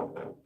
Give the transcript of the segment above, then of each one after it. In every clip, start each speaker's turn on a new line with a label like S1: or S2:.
S1: Holy crap.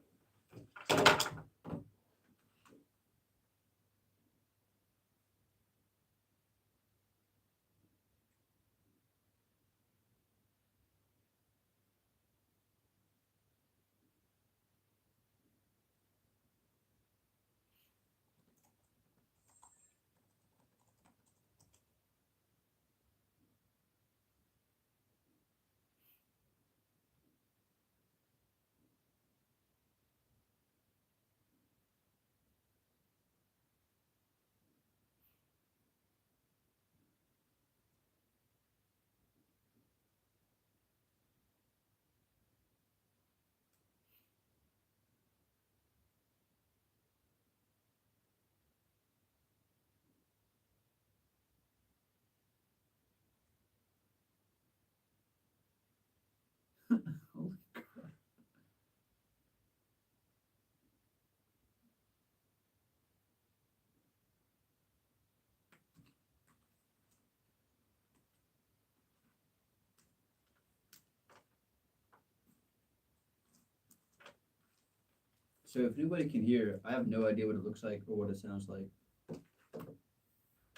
S1: So if anybody can hear, I have no idea what it looks like or what it sounds like.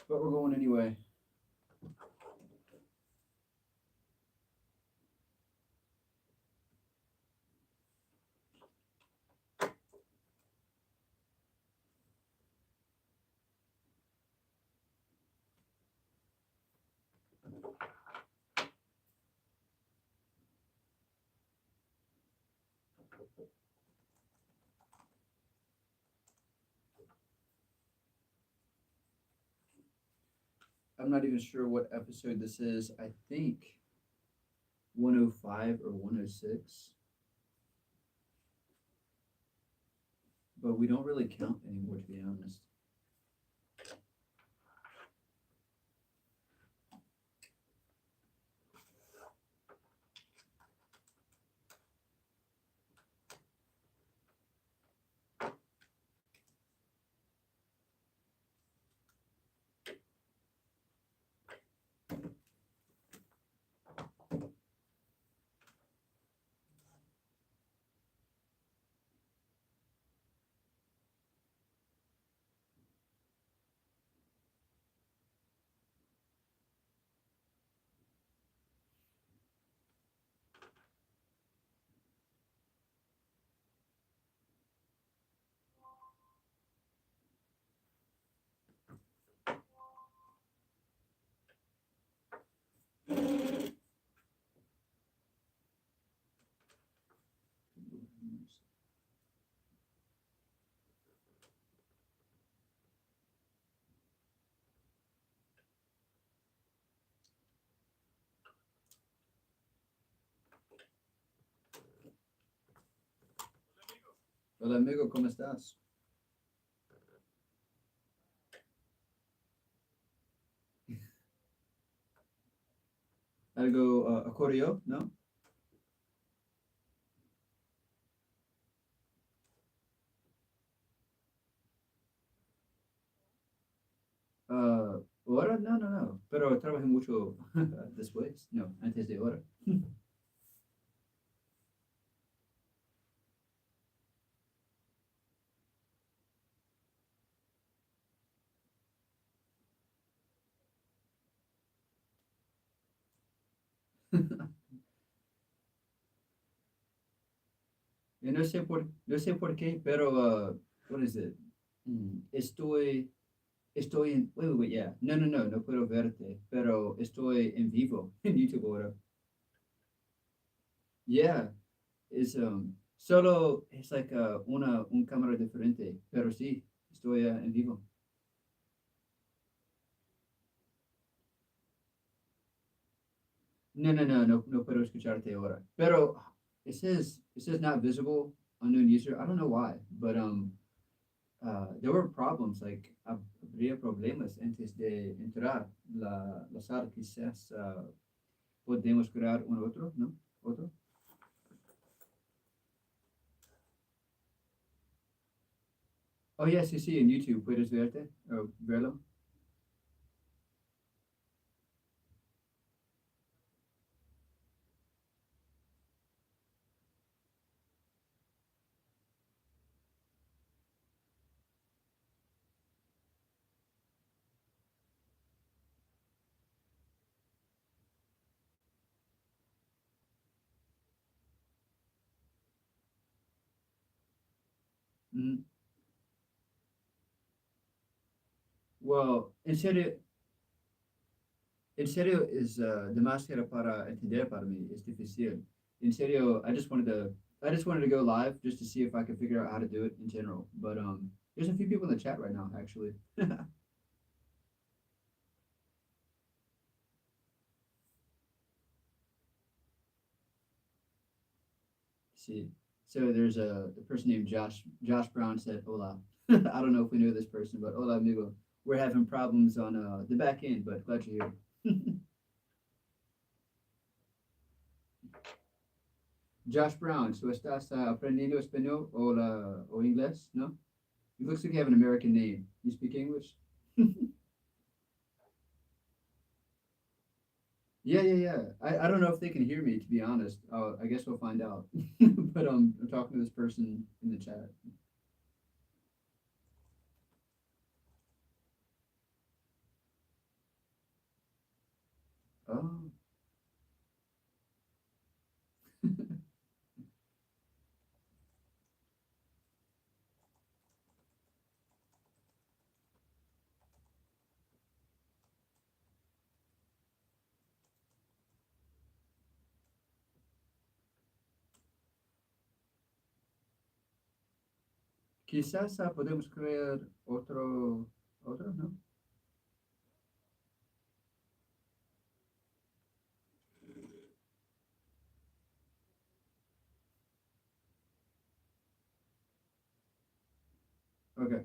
S1: But we're going anyway. I'm not even sure what episode this is. I think 105 or 106. But we don't really count anymore, to be honest. Hola amigo, ¿cómo estás? ¿Algo ocurrió? ¿No? ¿Hora? No, no, no. Pero trabajé mucho después. No, antes de hora. Yo no sé por qué, pero, what is it? Estoy en, wait, yeah. No, no, no, no puedo verte, pero estoy en vivo en YouTube ahora. Yeah, solo es like un cámara diferente, pero sí, estoy en vivo. No, no, no, no, no puedo escucharte ahora. Pero it says not visible, unknown user. I don't know why, but there were problems, like habría problemas antes de entrar la sala. Quizás podemos crear un otro, ¿no? Otro. Oh, yeah, sí, sí, en YouTube puedes verte o verlo. Mhm. Well, en serio es demasiado para entender para mí. Es difícil. En serio, I just wanted to go live just to see if I could figure out how to do it in general. But there's a few people in the chat right now, actually. See, so there's a person named Josh Brown said hola. I don't know if we know this person, but hola amigo. We're having problems on the back end, but glad you're here. Josh Brown, so estás aprendiendo español o inglés, no? It looks like you have an American name. You speak English? Yeah, yeah, yeah. I don't know if they can hear me, to be honest. I guess we'll find out. But I'm talking to this person in the chat. Oh. Quizás podemos crear otro, ¿no? Okay.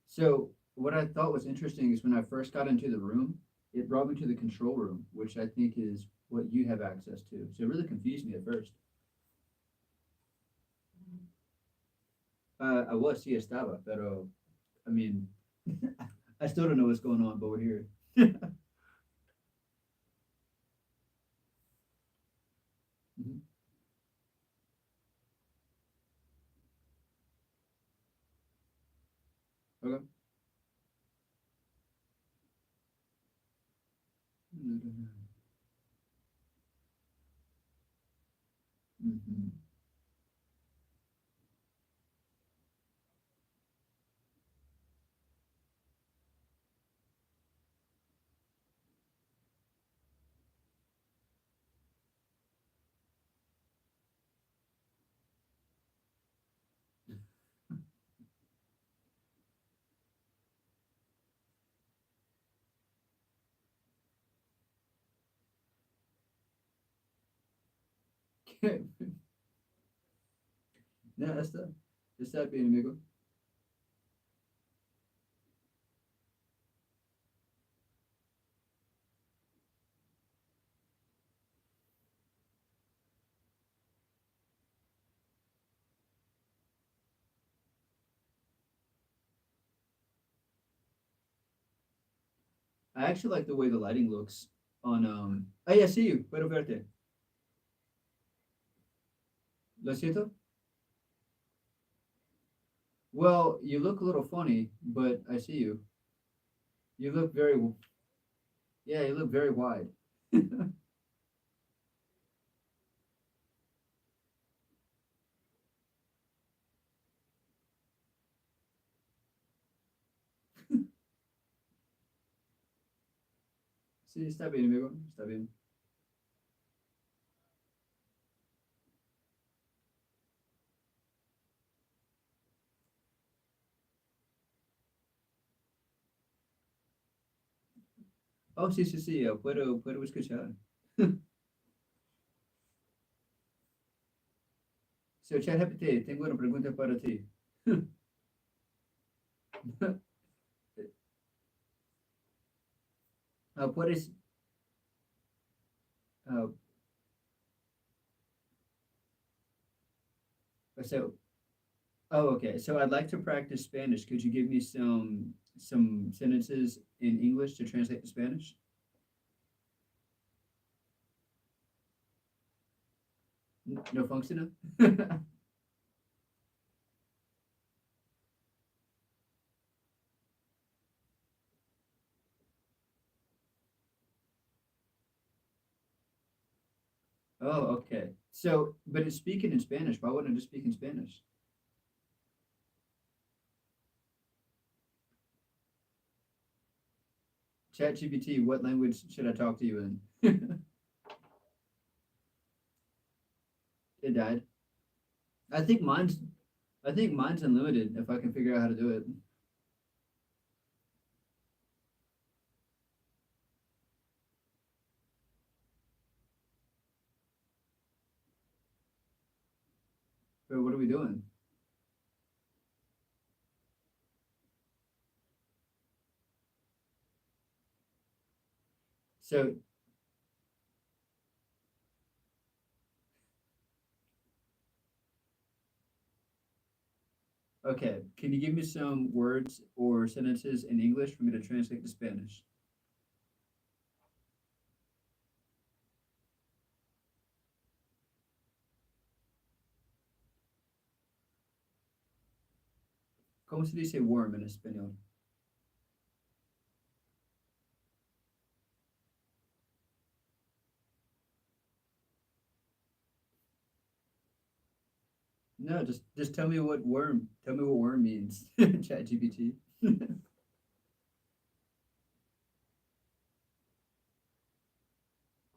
S1: So what I thought was interesting is when I first got into the room, it brought me to the control room, which I think is what you have access to. So it really confused me at first. I was sí estaba, pero I mean, I still don't know what's going on, but we're here. Mhm. Okay. Mhm. No, está bien, amigo. I actually like the way the lighting looks on Oh yeah, see you. Puedo verte. Lo siento. Well, you look a little funny, but I see you. You look yeah, you look very wide. Sí, está bien, amigo. Está bien. Oh, sí, sí, sí, puedo escuchar. So, ChatGPT, tengo una pregunta para ti. Puedes, uh, so, oh, okay. So I'd like to practice Spanish. Could you give me some sentences in English to translate to Spanish? No funciona? Oh, okay. So, but it's speaking in Spanish. Why wouldn't I just speak in Spanish? ChatGPT, what language should I talk to you in? It died. I think mine's I think mine's unlimited if I can figure out how to do it. But what are we doing? So, okay, can you give me some words or sentences in English for me to translate to Spanish? ¿Cómo se dice worm en español? No, just tell me what worm. Tell me what worm means. ChatGPT.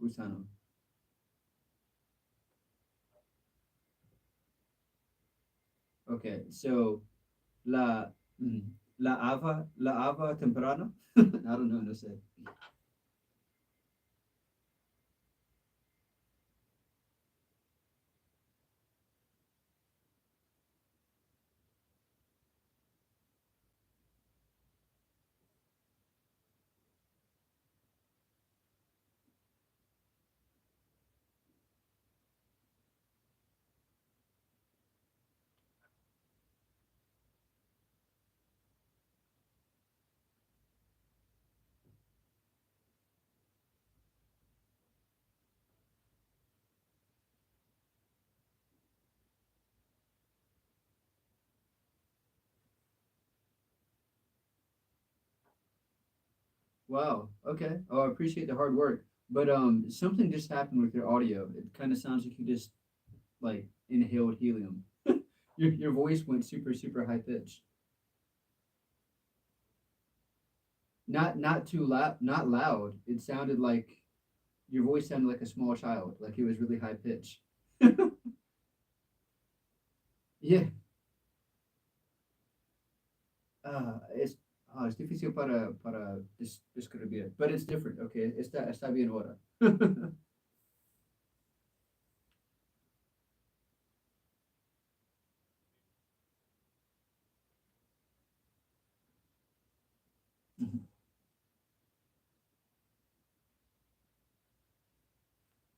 S1: Gusano. Okay, so la mm, la ava temprano. I don't know, no sé. Wow. Okay. Oh, I appreciate the hard work. But something just happened with your audio. It kind of sounds like you just like inhaled helium. Your voice went super high pitch. Not too loud, not loud. It sounded like your voice sounded like a small child, like it was really high pitch. Yeah. Es es difícil para describir, but it's different. Okay, está bien ahora. Mhm,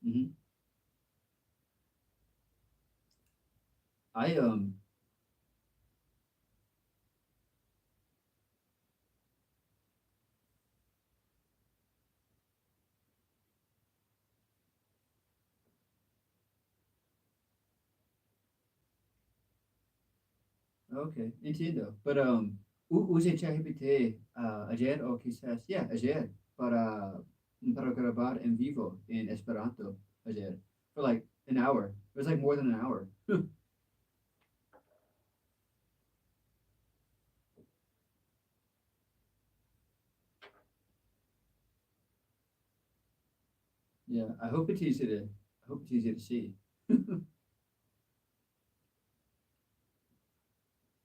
S1: mhm. I okay, entiendo. But use ChatGPT ayer o quizás, yeah, ayer para grabar en vivo en Esperanto ayer for like an hour. It was like more than an hour. Yeah, I hope it's easy to I hope it's easy to see.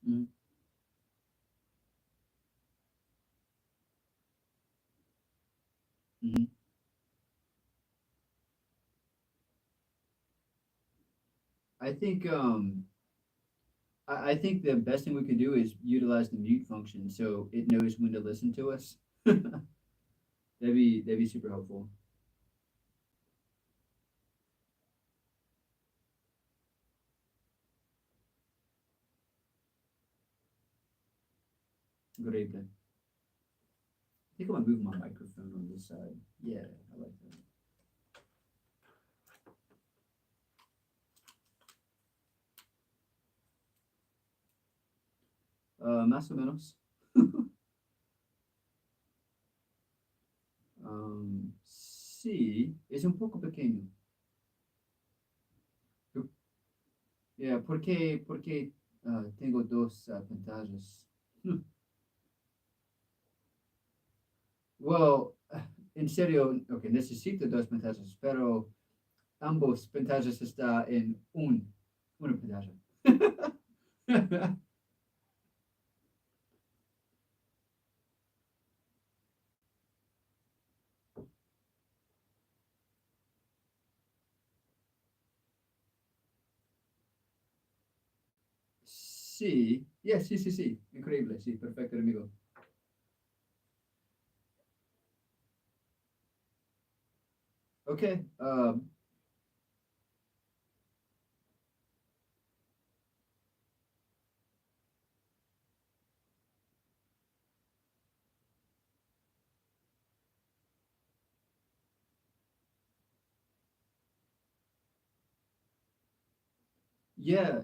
S1: Mhm, mhm. I think I think the best thing we could do is utilize the mute function so it knows when to listen to us. That'd be super helpful. Good evening. I think I'm gonna move my microphone on this side. Yeah, I like that. Más o menos. Sí, es un poco pequeño. Yeah, porque tengo dos pantallas. Hmm. Well, en serio, ok, necesito dos pantallas, pero ambos pantallas está en una pantalla. Sí, yeah, sí, sí, sí, increíble, sí, perfecto, amigo. Okay, yeah,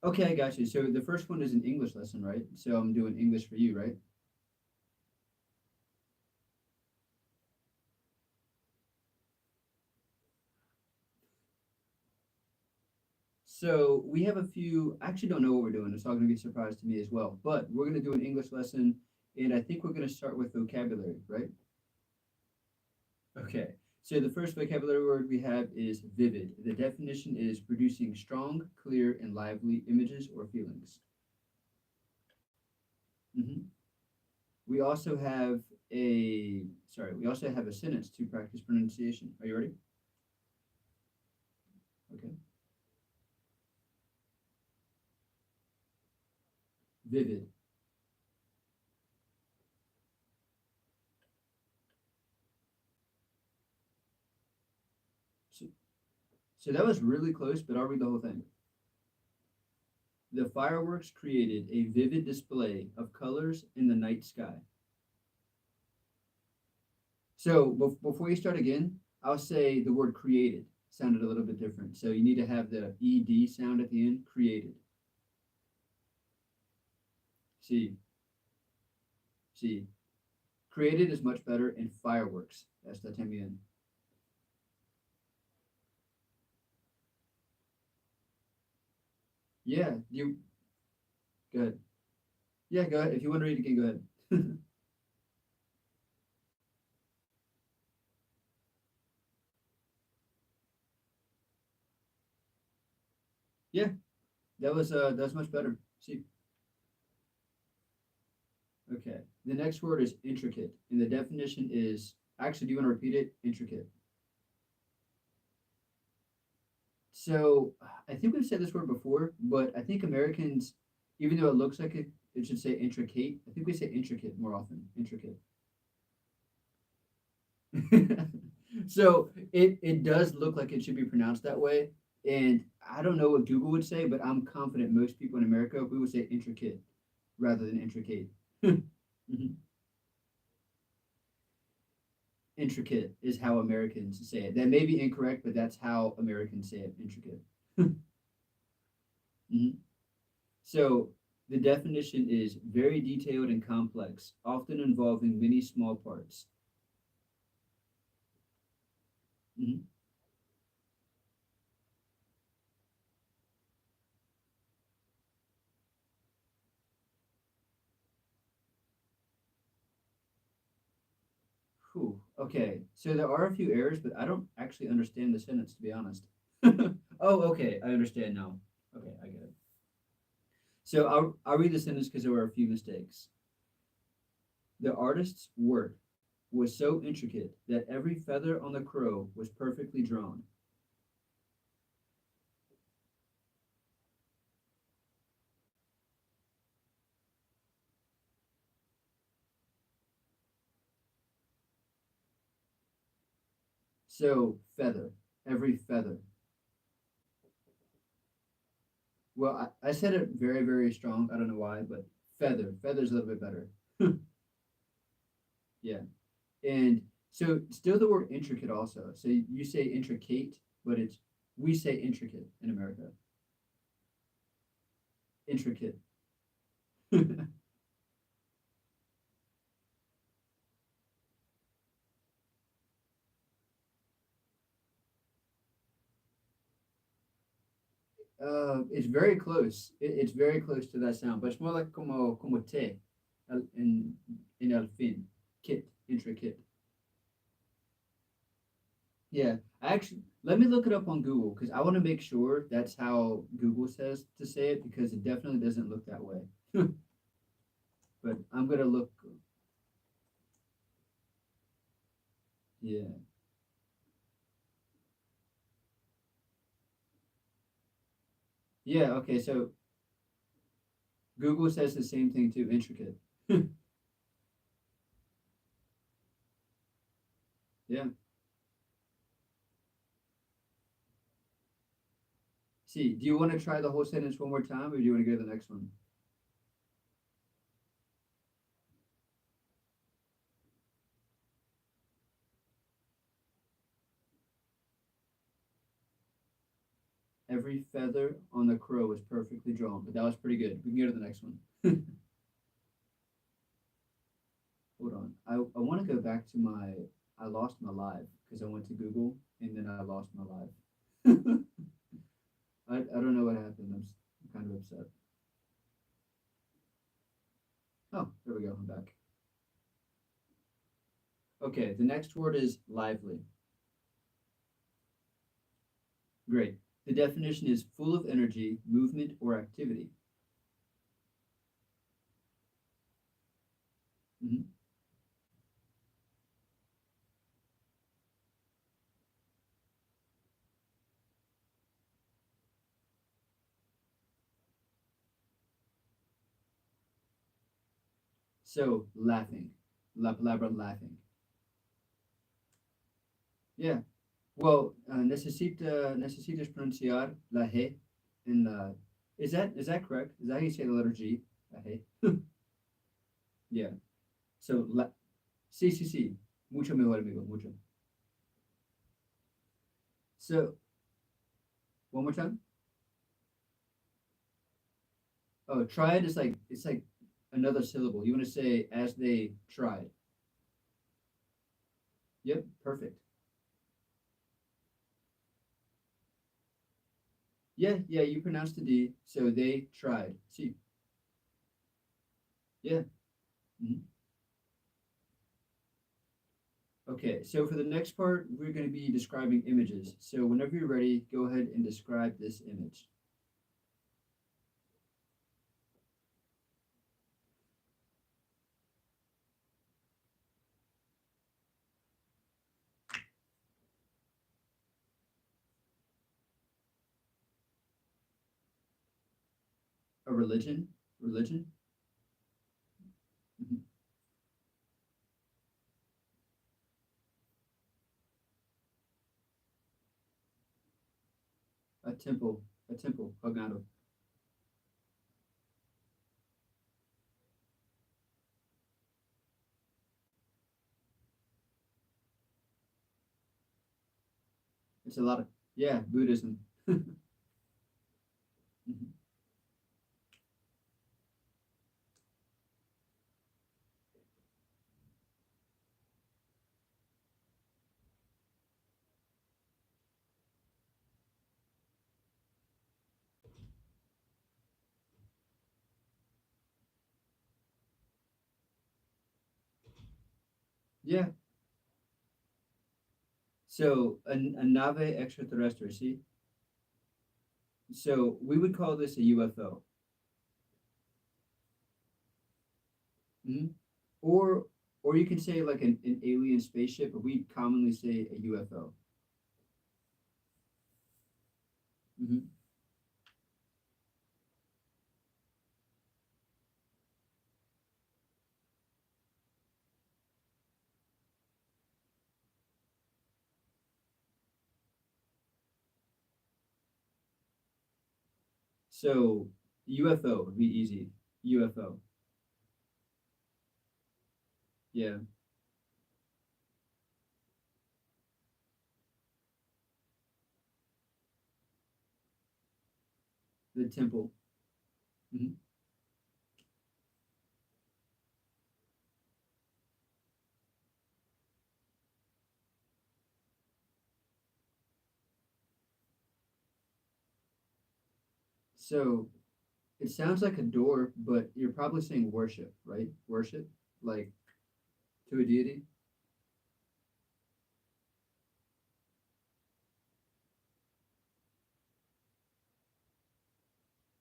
S1: okay, I got you. So the first one is an English lesson, right? So I'm doing English for you, right? So we have a few. I actually don't know what we're doing. It's all going to be a surprise to me as well. But we're going to do an English lesson, and I think we're going to start with vocabulary, right? Okay. So the first vocabulary word we have is vivid. The definition is producing strong, clear, and lively images or feelings. Hmm. We also have we also have a sentence to practice pronunciation. Are you ready? Okay. Vivid. So, so that was really close, but I'll read the whole thing. The fireworks created a vivid display of colors in the night sky. So before you start again, I'll say the word created sounded a little bit different. So you need to have the ed sound at the end. Created. See, see. Created is much better, and fireworks. That's the también. Yeah, you go ahead. Yeah, go ahead. If you want to read it again, go ahead. Yeah, that was much better. See, okay. The next word is intricate, and the definition is actually. Do you want to repeat it? Intricate. So I think we've said this word before, but I think Americans, even though it looks like it should say intricate. I think we say intricate more often. Intricate. So it does look like it should be pronounced that way, and I don't know what Google would say, but I'm confident most people in America we would say intricate rather than intricate. Mhm. Intricate is how Americans say it. That may be incorrect, but that's how Americans say it. Intricate. Mhm. So the definition is very detailed and complex, often involving many small parts. Mhm. Whew. Okay, so there are a few errors, but I don't actually understand the sentence to be honest. Oh, okay, I understand now. Okay, I get it. So I'll read the sentence because there were a few mistakes. The artist's work was so intricate that every feather on the crow was perfectly drawn. So feather, every feather. Well, I said it very, very strong. I don't know why, but feather. Feather's a little bit better. Yeah. And so still the word intricate also. So you say intricate, but it's we say intricate in America. Intricate. It's very close. It's very close to that sound, but it's more like como te in el fin, kit, intricate. Yeah, actually, let me look it up on Google because I want to make sure that's how Google says to say it because it definitely doesn't look that way. But I'm gonna look. Yeah, yeah. Okay, so Google says the same thing too. Intricate. Yeah. See, do you want to try the whole sentence one more time, or do you want to go to the next one? Every feather on the crow was perfectly drawn, but that was pretty good. We can go to the next one. Hold on. I want to go back to my. I lost my live because I went to Google and then I lost my live. I don't know what happened. I'm kind of upset. Oh, there we go. I'm back. Okay, the next word is lively. Great. The definition is full of energy, movement, or activity. Mhm. So, laughing. La palabra laughing. Yeah. Well, necesitas pronunciar la G in la. Is that correct? Is that how you say the letter G? La G. Yeah. So, sí, sí, sí. Mucho mejor, amigo. Mucho. So, one more time. Oh, tried is like it's like another syllable. You want to say as they tried. Yep, perfect. Yeah, yeah, you pronounced the D, so they tried. See, yeah. Mhm. Okay, so for the next part, we're going to be describing images. So whenever you're ready, go ahead and describe this image. A religion? Religion? Mhm. A temple. A temple. Pagano. It's a lot of, yeah, Buddhism. Mhm. Yeah. So a nave extraterrestre, see? So we would call this a UFO. Mhm. Or or you can say like an alien spaceship, but we commonly say a UFO. Hmm. So UFO would be easy. UFO. Yeah. The temple. Hmm. So it sounds like adore, but you're probably saying worship, right? Worship, like to a deity.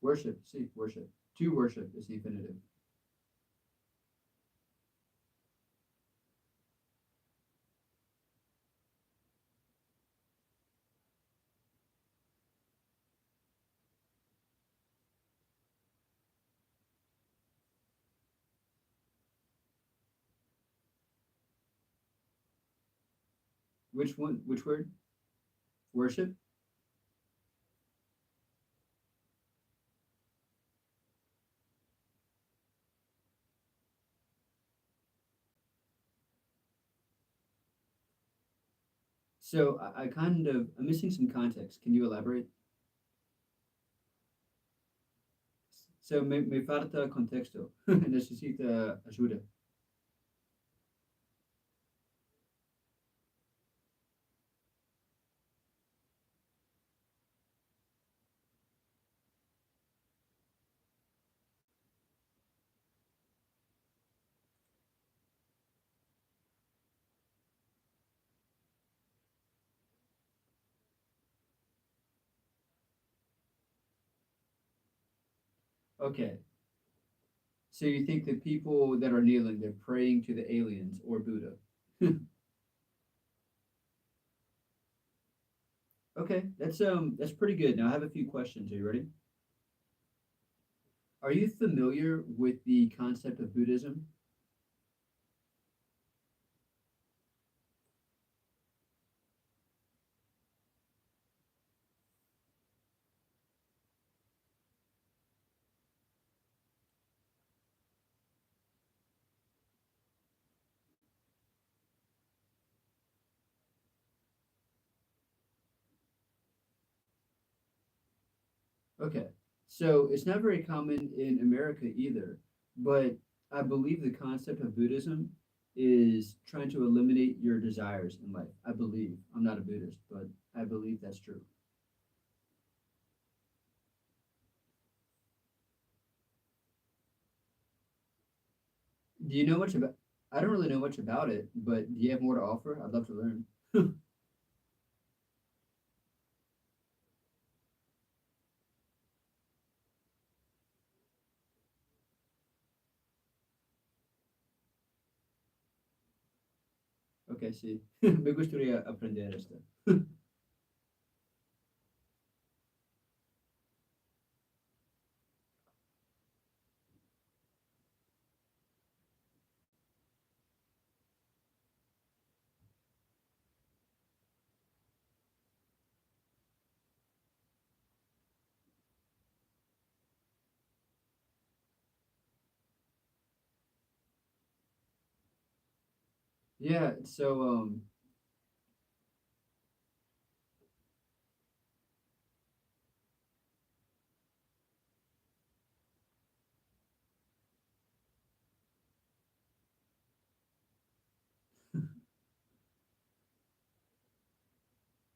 S1: Worship, see, worship. To worship is the infinitive. Which one? Which word? Worship. So I kind of I'm missing some context. Can you elaborate? So me falta contexto. Necesita ayuda. Okay. So you think the people that are kneeling, they're praying to the aliens or Buddha? Okay, that's pretty good. Now I have a few questions. Are you ready? Are you familiar with the concept of Buddhism? Okay. So it's not very common in America either, but I believe the concept of Buddhism is trying to eliminate your desires in life. I believe. I'm not a Buddhist, but I believe that's true. Do you know much about I don't really know much about it, but do you have more to offer? I'd love to learn. Okay, sí. Me gustaría aprender esto. Yeah, so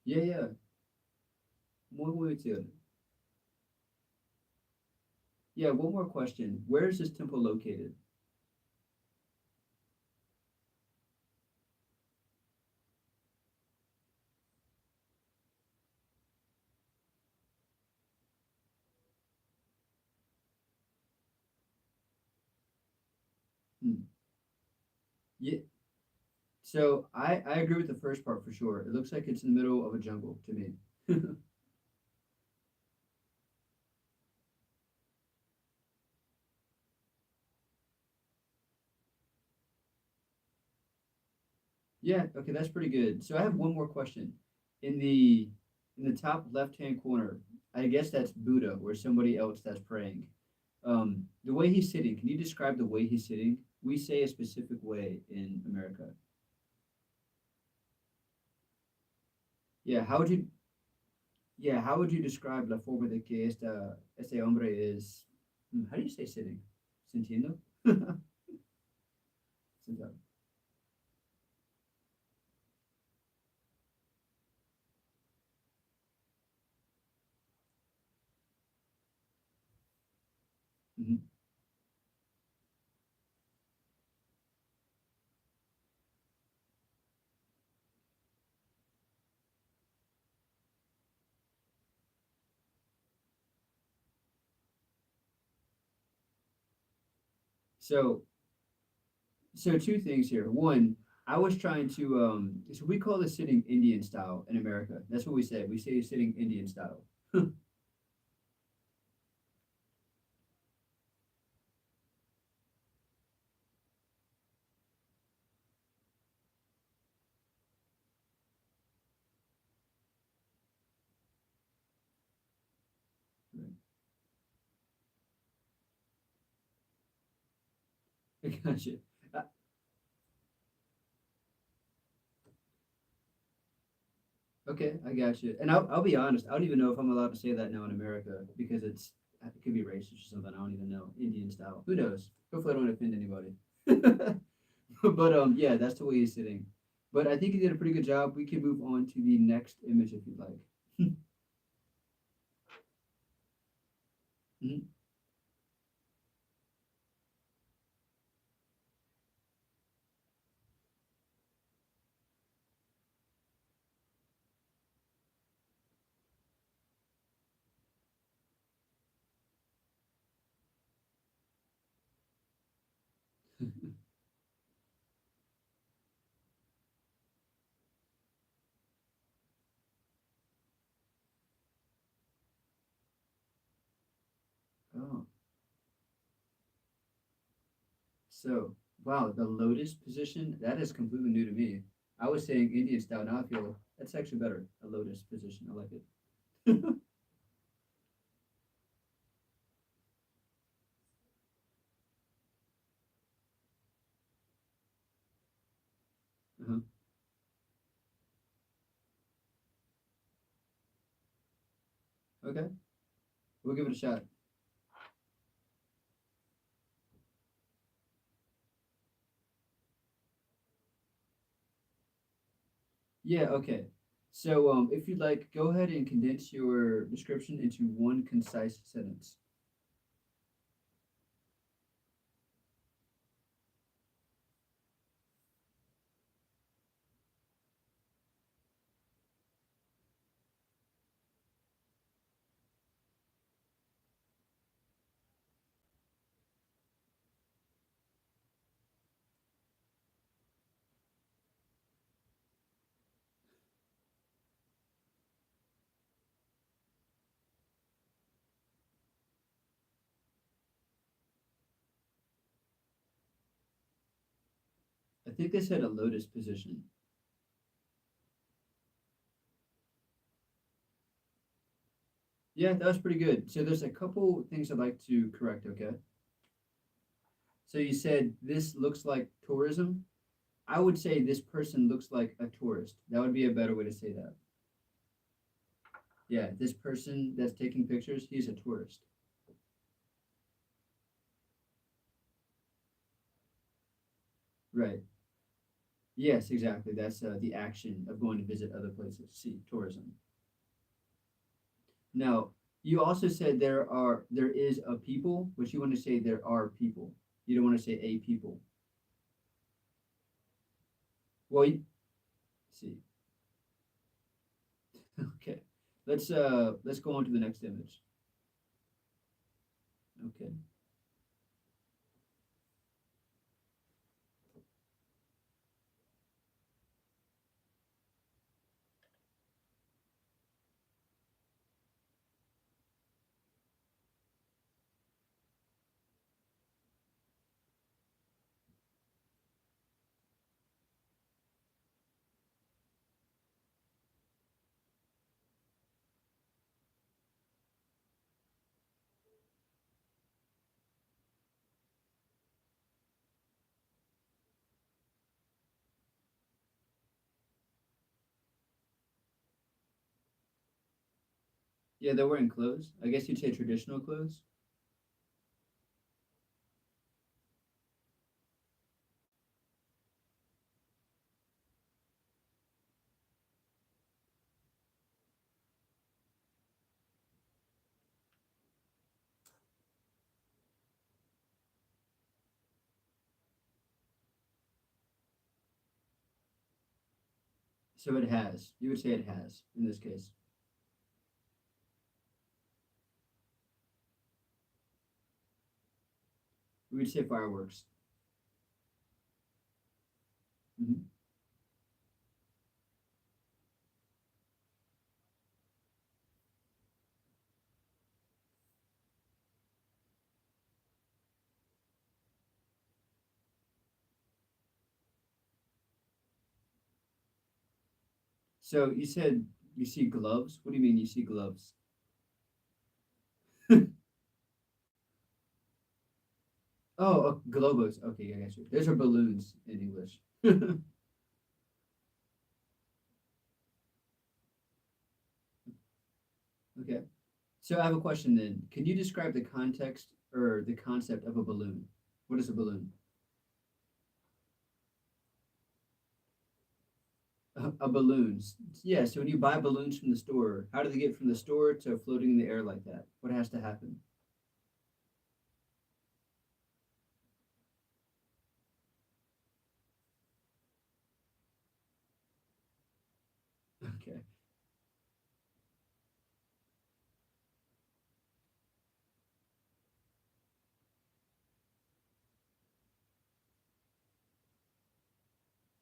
S1: yeah, yeah. Muy útil. Yeah, one more question. Where is this temple located? Hmm. Yeah, so I agree with the first part for sure. It looks like it's in the middle of a jungle to me. Yeah, okay, that's pretty good. So I have one more question. In the top left-hand corner, I guess that's Buddha or somebody else that's praying. The way he's sitting, can you describe the way he's sitting? We say a specific way in America. Yeah, how would you describe la forma de que este hombre is, how do you say sitting? Sintiendo? Sentado. Hmm. So so two things here. One, I was trying to so we call this sitting Indian style in America. That's what we say. We say sitting Indian style. I got you. Okay, I got you. And I'll be honest, I don't even know if I'm allowed to say that now in America because it could be racist or something. I don't even know. Indian style. Who knows? Hopefully I don't offend anybody. But yeah, that's the way he's sitting. But I think he did a pretty good job. We can move on to the next image if you'd like. Mhm. Oh, so wow, the lotus position, that is completely new to me. I was saying Indian style, now I feel that's actually better. A lotus position. I like it. Uh-huh. Okay, we'll give it a shot. Yeah, okay. So, if you'd like, go ahead and condense your description into one concise sentence. I think they said a lotus position. Yeah, that was pretty good. So, there's a couple things I'd like to correct, okay? So, you said this looks like tourism. I would say this person looks like a tourist. That would be a better way to say that. Yeah, this person that's taking pictures, he's a tourist. Right. Yes, exactly. That's the action of going to visit other places. See, tourism. Now, you also said there is a people, but you want to say there are people. You don't want to say a people. Well, see. Okay. Let's go on to the next image. Okay. Yeah, they're wearing clothes. I guess you'd say traditional clothes. So it has. You would say it has in this case. We would say fireworks. Mhm. So you said you see gloves. What do you mean you see gloves? Oh, globos. Okay, I got you. Those are balloons in English. Okay. So I have a question then. Can you describe the context or the concept of a balloon? What is a balloon? A balloon. Yeah, so when you buy balloons from the store, how do they get from the store to floating in the air like that? What has to happen? Okay.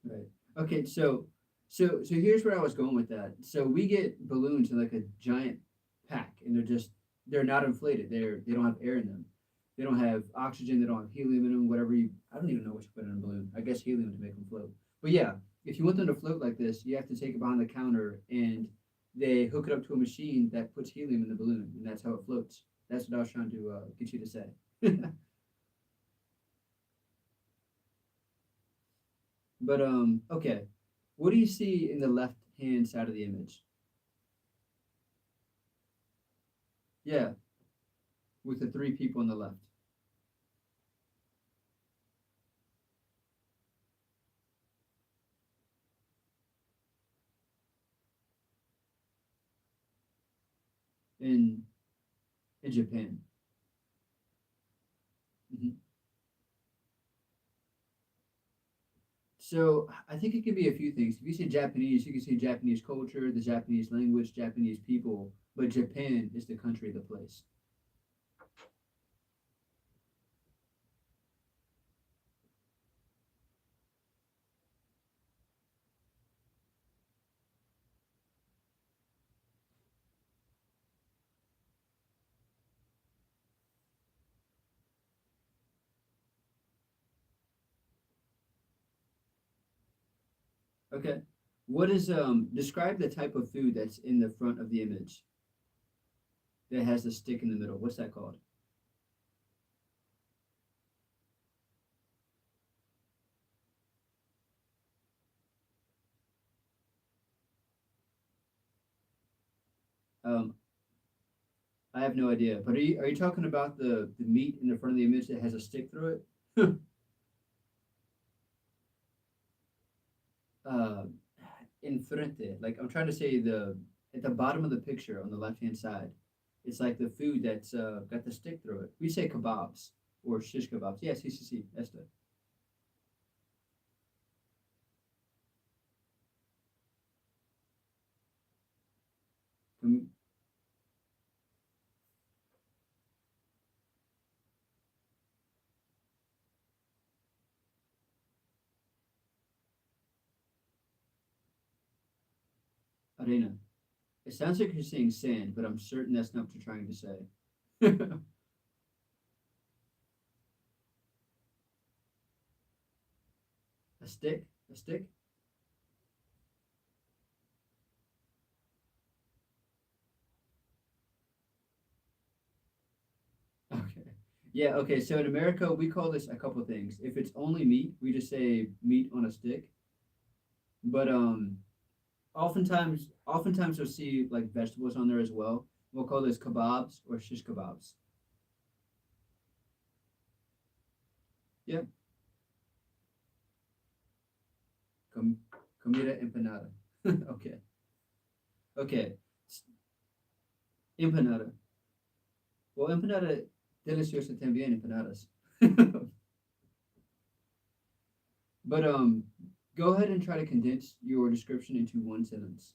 S1: Right. Okay, so here's where I was going with that. So we get balloons in like a giant pack and they're not inflated. They don't have air in them. They don't have oxygen, they don't have helium in them, whatever you I don't even know what you put in a balloon. I guess helium to make them float. But yeah, if you want them to float like this, you have to take it behind the counter and they hook it up to a machine that puts helium in the balloon and that's how it floats. That's what I was trying to get you to say. But okay. What do you see in the left hand side of the image? Yeah, with the three people on the left. In Japan. Mhm. So I think it could be a few things. If you say Japanese, you can say Japanese culture, the Japanese language, Japanese people, but Japan is the country, the place. Okay. What is describe the type of food that's in the front of the image that has the stick in the middle. What's that called? Um, I have no idea. But are you talking about the meat in the front of the image that has a stick through it? uh, enfrente. Like I'm trying to say the at the bottom of the picture on the left hand side. It's like the food that's got the stick through it. We say kebabs or shish kebabs. Yes, sí, sí, sí. Esta. Com- Arena. It sounds like you're saying sand, but I'm certain that's not what you're trying to say. A stick? A stick? Okay. Yeah, okay. So in America, we call this a couple of things. If it's only meat, we just say meat on a stick. But oftentimes you'll see like vegetables on there as well. We'll call this kebabs or shish kebabs. Yeah, com- comida empanada. Okay, okay, empanada. Well, empanada deliciosa también empanadas. But Go ahead and try to condense your description into one sentence.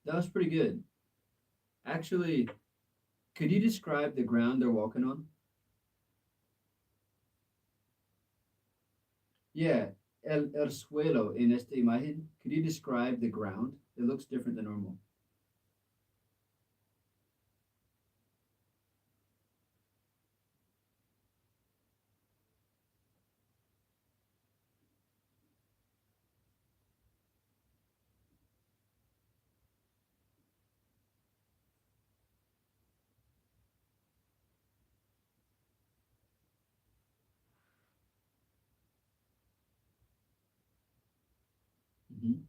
S1: That was pretty good. Actually, could you describe the ground they're walking on? Yeah, el suelo en esta imagen. Could you describe the ground? It looks different than normal. Hmm.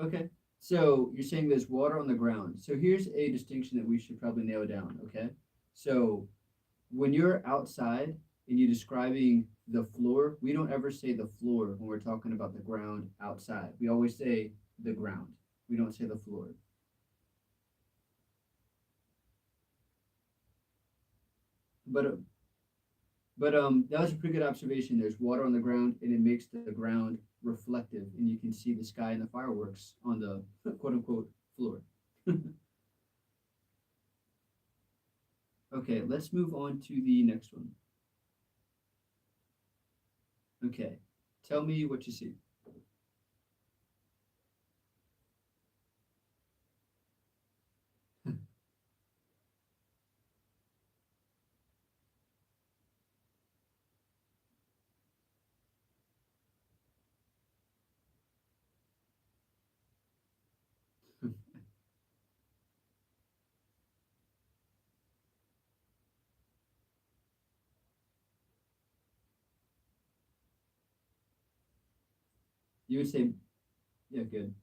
S1: Okay. So you're saying there's water on the ground. So here's a distinction that we should probably nail down. Okay. So when you're outside and you're describing the floor, we don't ever say the floor when we're talking about the ground outside. We always say the ground. We don't say the floor. But that was a pretty good observation. There's water on the ground, and it makes the ground reflective, and you can see the sky and the fireworks on the quote unquote floor. Okay, let's move on to the next one. Okay, tell me what you see. You would say, yeah, good.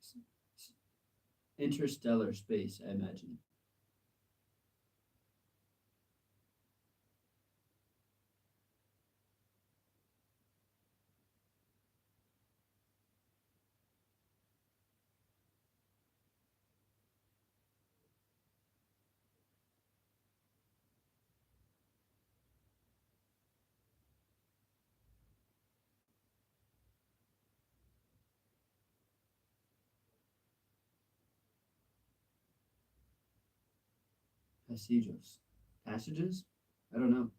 S1: S- s- Interstellar space, I imagine. Passages. Passages? I don't know.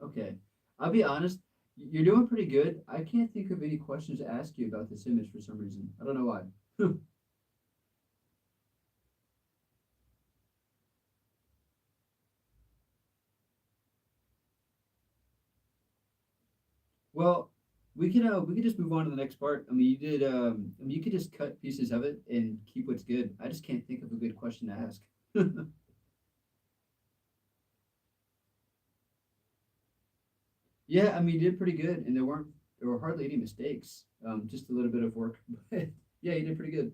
S1: Okay. I'll be honest, you're doing pretty good. I can't think of any questions to ask you about this image for some reason. I don't know why. Well, we could just move on to the next part. I mean, I mean, you could just cut pieces of it and keep what's good. I just can't think of a good question to ask. Yeah, I mean, you did pretty good, and there were hardly any mistakes. Just a little bit of work, but yeah, you did pretty good.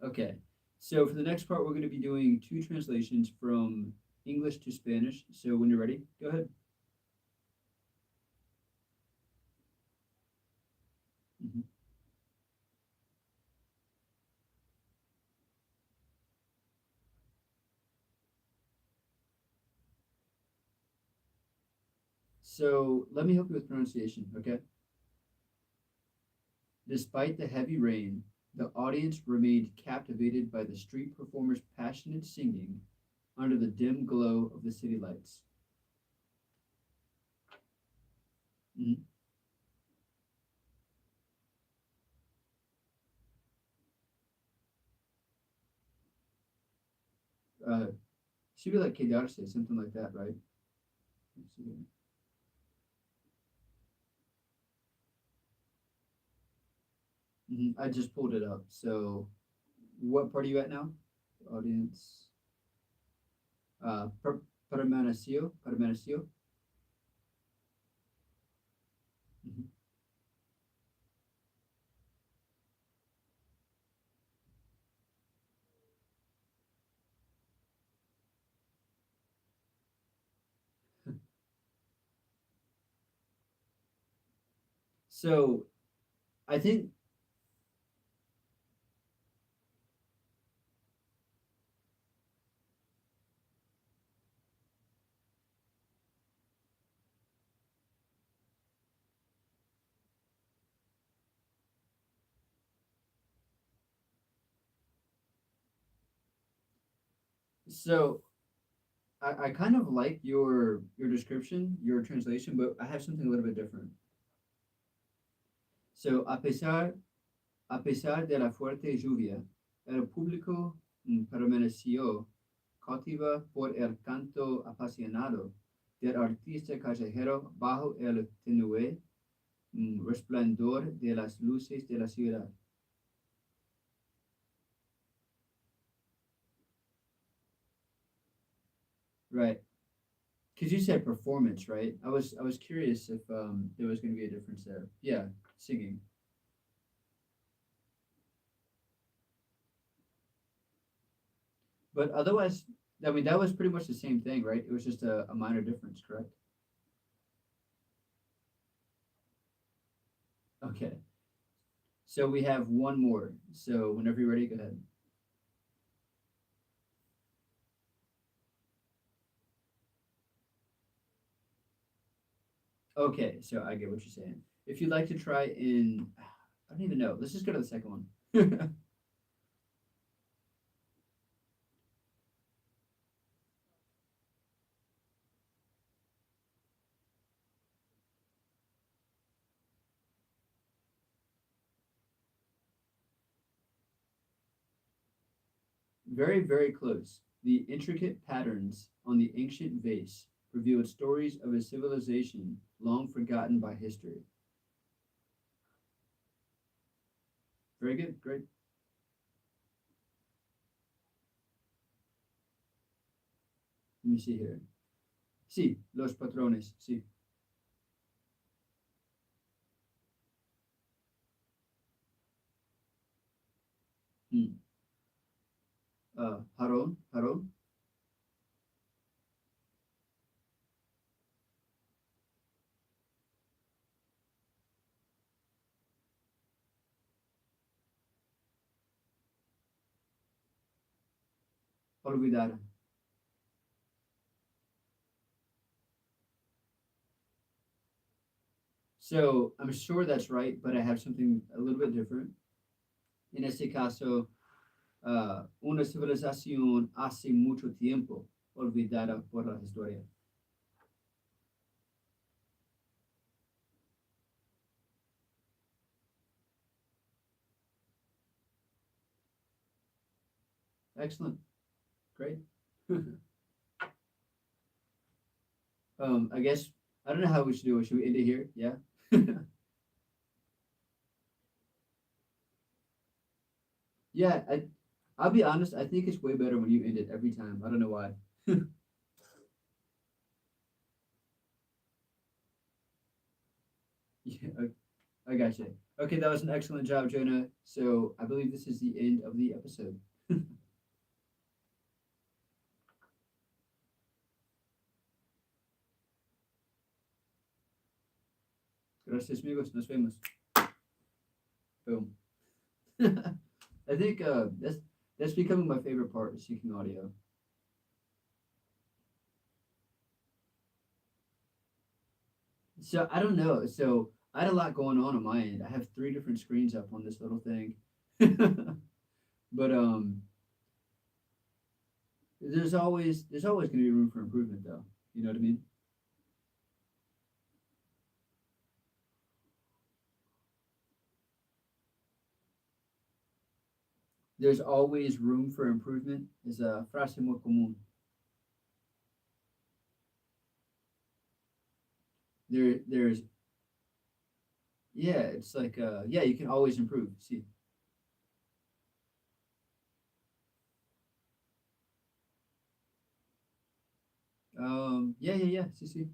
S1: Okay, so for the next part, we're going to be doing two translations from English to Spanish. So when you're ready, go ahead. Mhm. So let me help you with pronunciation. Okay. Despite the heavy rain, the audience remained captivated by the street performers' passionate singing under the dim glow of the city lights. Mhm. Uh, should be like quedarse, something like that, right? Let's see here. I just pulled it up. So, what part are you at now? Audience. Permaneció. Permaneció. Mhm. So, I think so. I kind of like your description, your translation, but I have something a little bit different. So, a pesar de la fuerte lluvia, el público permaneció cautiva por el canto apasionado del artista callejero bajo el tenue resplandor de las luces de la ciudad. Right. Because you said performance, right? I was curious if there was going to be a difference there. Yeah, singing. But otherwise, I mean, that was pretty much the same thing, right? It was just a minor difference, correct? Okay. So we have one more. So whenever you're ready, go ahead. Okay, so I get what you're saying. If you'd like to try in, I don't even know. Let's just go to the second one. Very, very close. The intricate patterns on the ancient vase revealed stories of a civilization long forgotten by history. Very good, great. Let me see here. Sí, los patrones, sí. Mm. Jarón, jarón, olvidar. So I'm sure that's right, but I have something a little bit different. En este caso, una civilización hace mucho tiempo olvidada por la historia. Excellent, great. I guess I don't know how we should do it. Should we end it here? Yeah. Yeah. I'll be honest. I think it's way better when you end it every time. I don't know why. Yeah. I got you. Okay, that was an excellent job, Jonah. So I believe this is the end of the episode. Gracias, amigos. Nos vemos. Boom. I think that's becoming my favorite part of seeking audio. So I don't know. So I had a lot going on my end. I have three different screens up on this little thing. But there's always going to be room for improvement, though. You know what I mean? There's always room for improvement is a frase muy común. There's yeah, it's like yeah, you can always improve. See, yeah, yeah, yeah. See.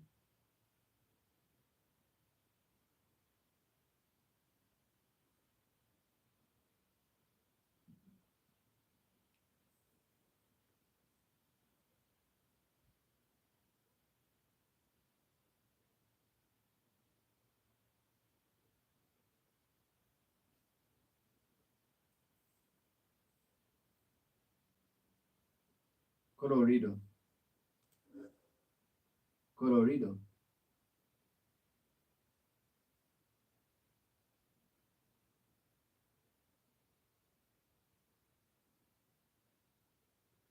S1: Colorido, colorido.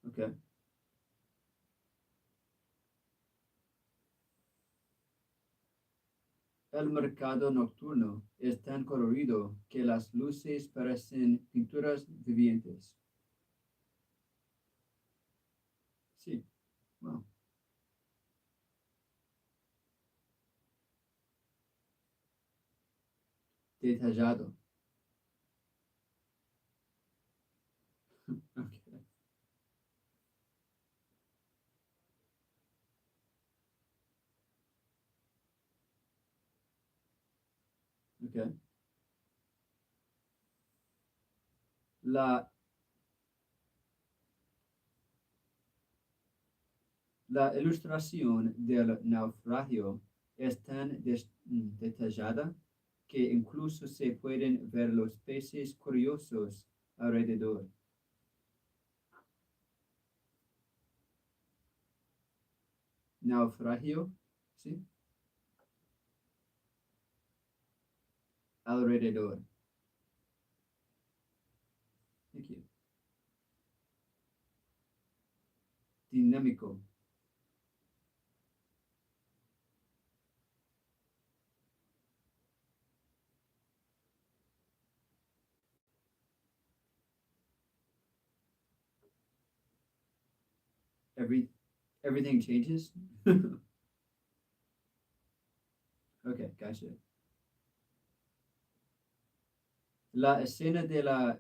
S1: Okay. El mercado nocturno es tan colorido que las luces parecen pinturas vivientes. Sí, wow. Detallado. Okay. Okay. La, la ilustración del naufragio es tan detallada que incluso se pueden ver los peces curiosos alrededor. Naufragio, ¿sí? Alrededor. Thank you. Dinámico. Every everything changes. Okay, gotcha. La escena de la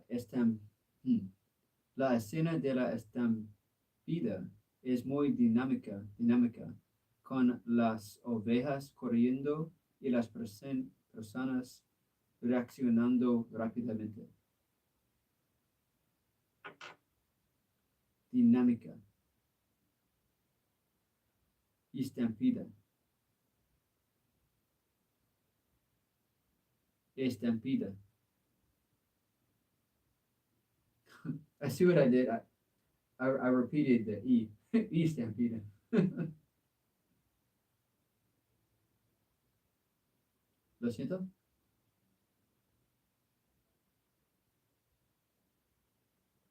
S1: la escena de la estampida es muy dinámica, con las ovejas corriendo y las personas reaccionando rápidamente. Dinámica, estampida, estampida. I see what I did. I repeated the E. Estampida. Lo siento.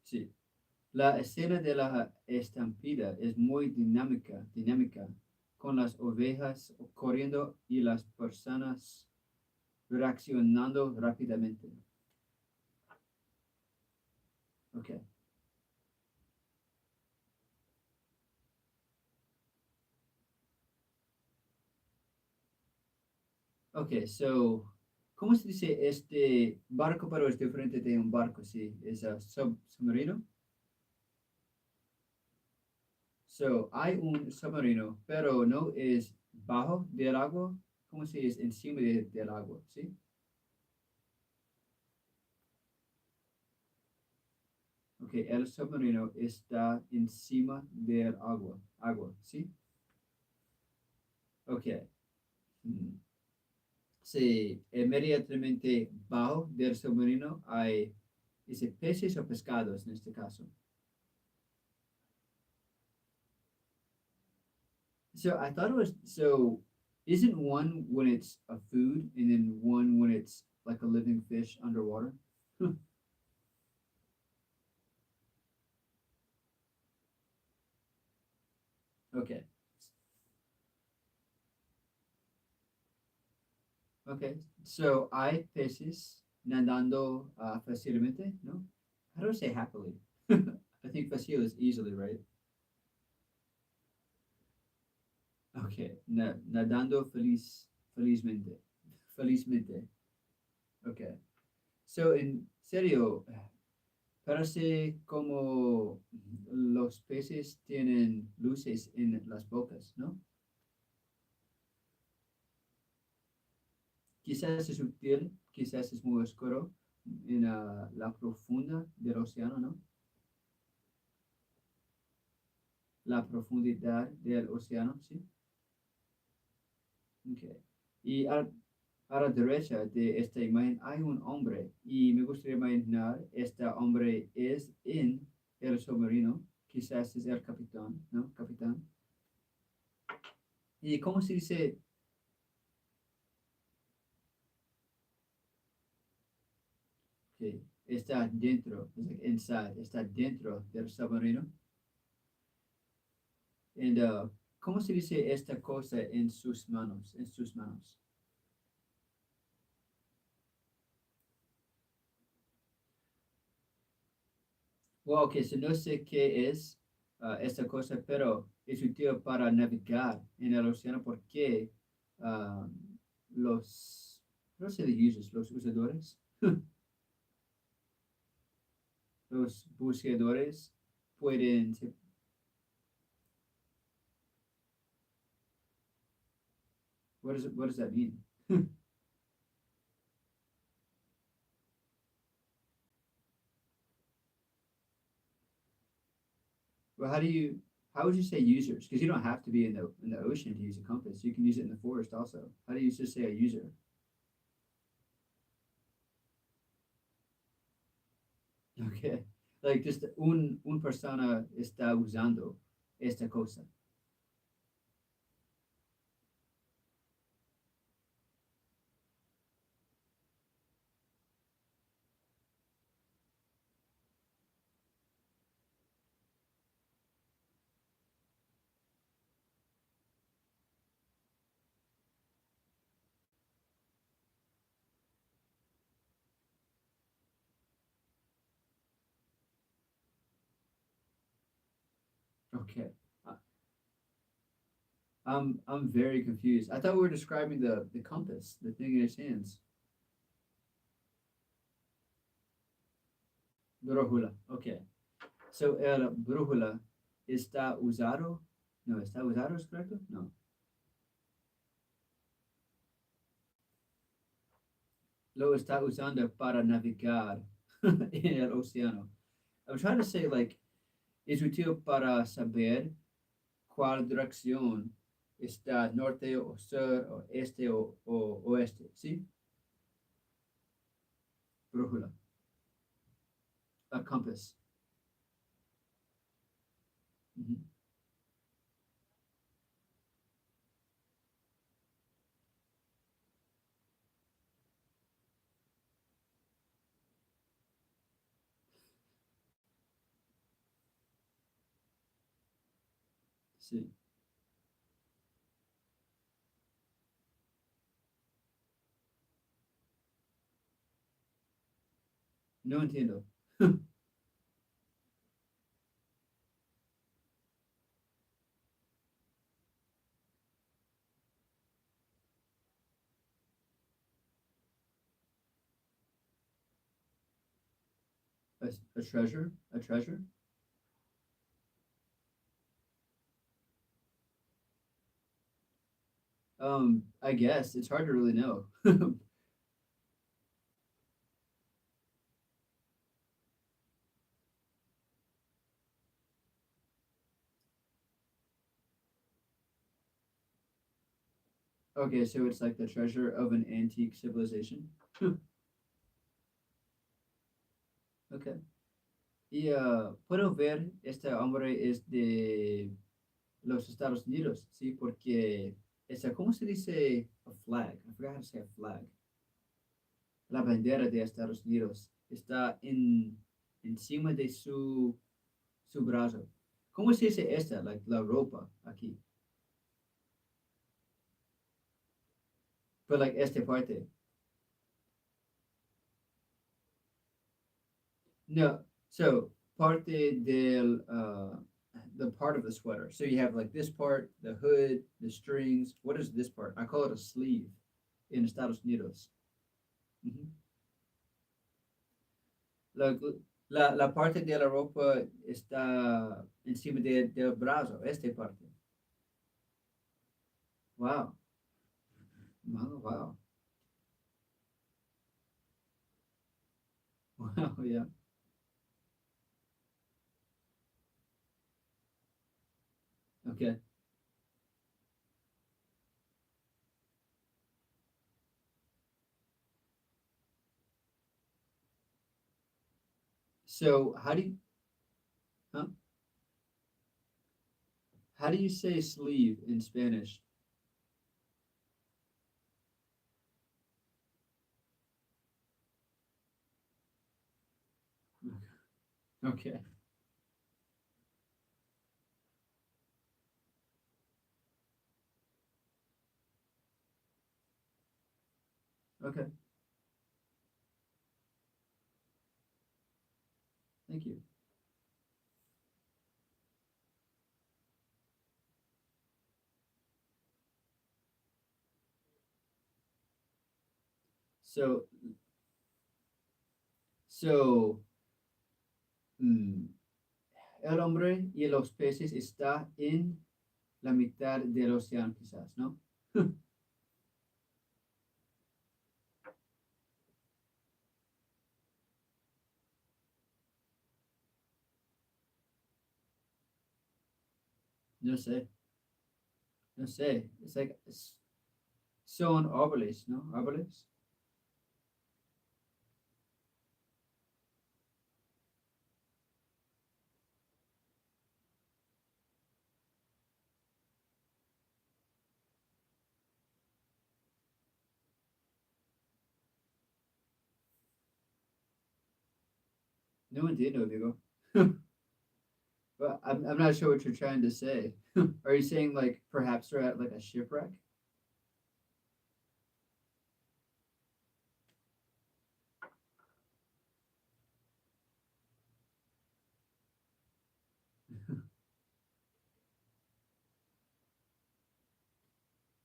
S1: Sí. La escena de la estampida es muy dinámica, con las ovejas corriendo y las personas reaccionando rápidamente. Okay. Okay, so, ¿cómo se dice este barco, pero es diferente de un barco, sí? Es a submarino. So, hay un submarino, pero no es bajo del agua, ¿cómo se dice? Encima del agua, ¿sí? Ok, el submarino está encima del agua, ¿sí? Ok. Mm. Sí, inmediatamente bajo del submarino hay, dice, peces o pescados en este caso. So I thought it was, so isn't one when it's a food and then one when it's like a living fish underwater? Okay, okay. So hay peces nadando fácilmente, ¿no? How do I say happily? I think facile is easily, right? Okay, nadando felizmente, felizmente. Okay. So en serio, parece como los peces tienen luces en las bocas, ¿no? Quizás es sutil, quizás es muy oscuro en la profunda del océano, ¿no? La profundidad del océano, ¿sí? Okay. Y a la derecha de esta imagen hay un hombre y me gustaría imaginar este hombre es en el submarino, quizás es el capitán, ¿no? Capitán. ¿Y cómo se dice? Que está dentro, it's like inside, está dentro del submarino. And, ¿cómo se dice esta cosa en sus manos? En sus manos. Wow, ok, so no sé qué es esta cosa, pero es útil para navegar en el océano porque ah, los, no sé de users, los usadores, los buceadores pueden, what does that mean? Well, how would you say users? Because you don't have to be in the ocean to use a compass. You can use it in the forest also. How do you just say a user? Okay. Like just un persona está usando esta cosa. Okay. I- I'm very confused. I thought we were describing the compass, the thing in his hands. Brújula. Okay. So el brújula está usado. No, está usado, ¿es correcto? No. Lo está usando para navegar en el océano. I'm trying to say like es útil para saber cuál dirección está norte o sur o este o oeste, ¿sí? Brújula, a compass. Ujú. Sí, no entiendo. a treasure, a treasure. I guess it's hard to really know. Okay, so it's like the treasure of an antique civilization. Okay. Y puedo ver, este hombre es de los Estados Unidos, ¿sí? Porque, esa, ¿cómo se dice a flag? I forgot how to say a flag. La bandera de Estados Unidos está encima de su brazo. ¿Cómo se dice esta? Like, la ropa aquí. But like, esta parte. No, so parte del the part of the sweater. So you have like this part, the hood, the strings. What is this part? I call it a sleeve in Estados Unidos. Ujú. La, la parte de la ropa está encima del brazo, esta parte. Wow. Wow, wow. Wow, yeah. Okay. So huh? How do you say sleeve in Spanish? Okay. Okay. Thank you. So so mm, el hombre y los peces está en la mitad del océano, quizás, ¿no? No sé, no sé. It's like son árboles, ¿no? Árboles. No entiendo, amigo. But I'm not sure what you're trying to say. Are you saying like perhaps they're at like a shipwreck?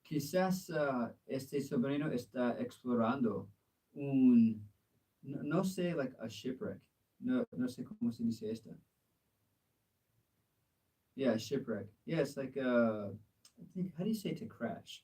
S1: Quizás este sobrino está explorando un, no, no sé, like a shipwreck. No, no sé cómo se dice esta. Yeah, shipwreck. Yeah, it's like I think how do you say to crash?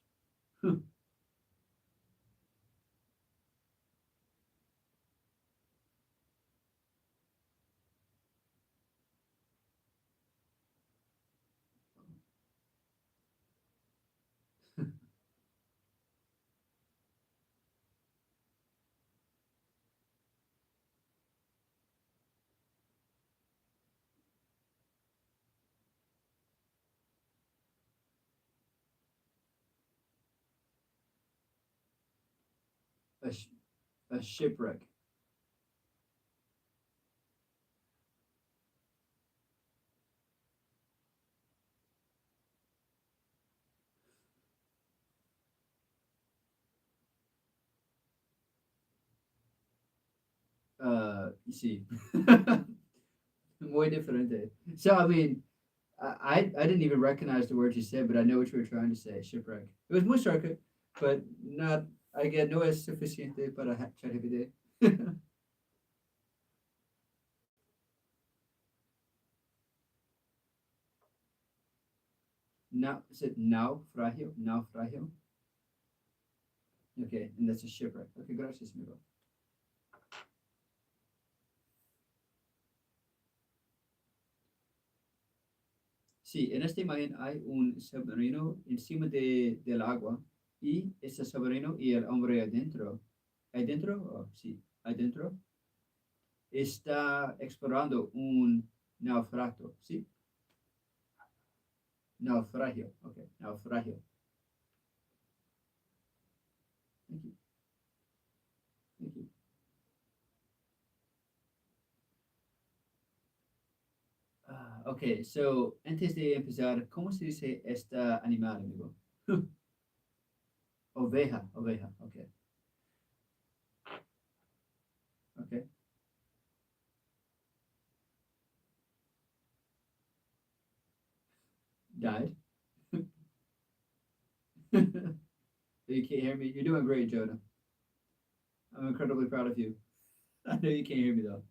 S1: a, sh- a shipwreck. Sí. Muy diferente. So I mean, I didn't even recognize the word you said, but I know what you were trying to say. Shipwreck. It was muy cerca, but not. I get no es suficiente para ChatGPT. Now, is it now frágil? Okay, and that's a shipwreck. Okay, gracias, amigo. Sí, en esta imagen hay un submarino encima del agua y ese submarino y el hombre adentro. ¿Adentro? Oh, sí, adentro. Está explorando un naufragio, ¿sí? Naufragio, okay, naufragio. Thank you, thank you. Okay, so antes de empezar, ¿cómo se dice esta animal, amigo? Oveja, oveja, okay, okay. Died. You can't hear me. You're doing great, Jonah. I'm incredibly proud of you. I know you can't hear me though.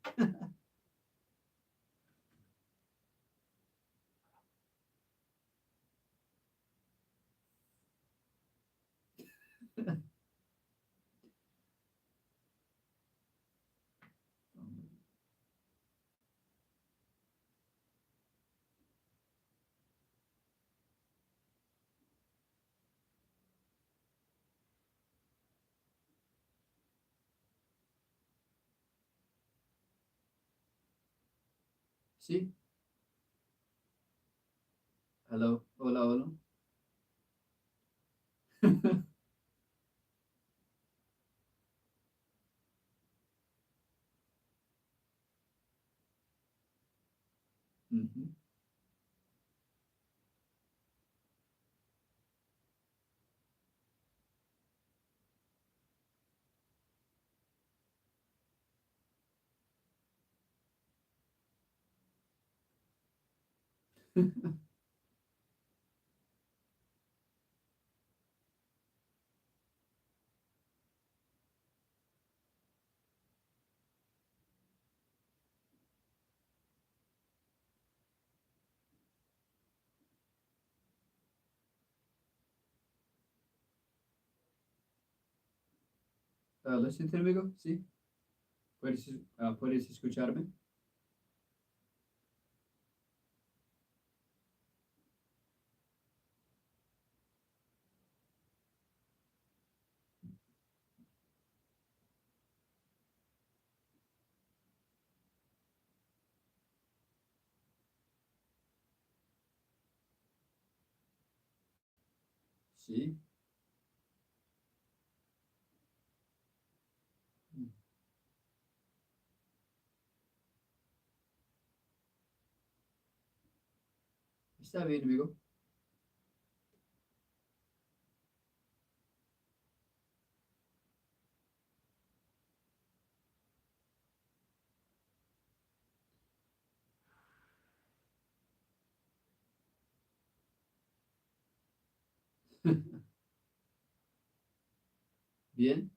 S1: Sí, hello, hola, hola. Ujú. ¿Lo siento, amigo? Sí, ¿puedes escucharme? Sí. Mm. Está bien, amigo. Bien,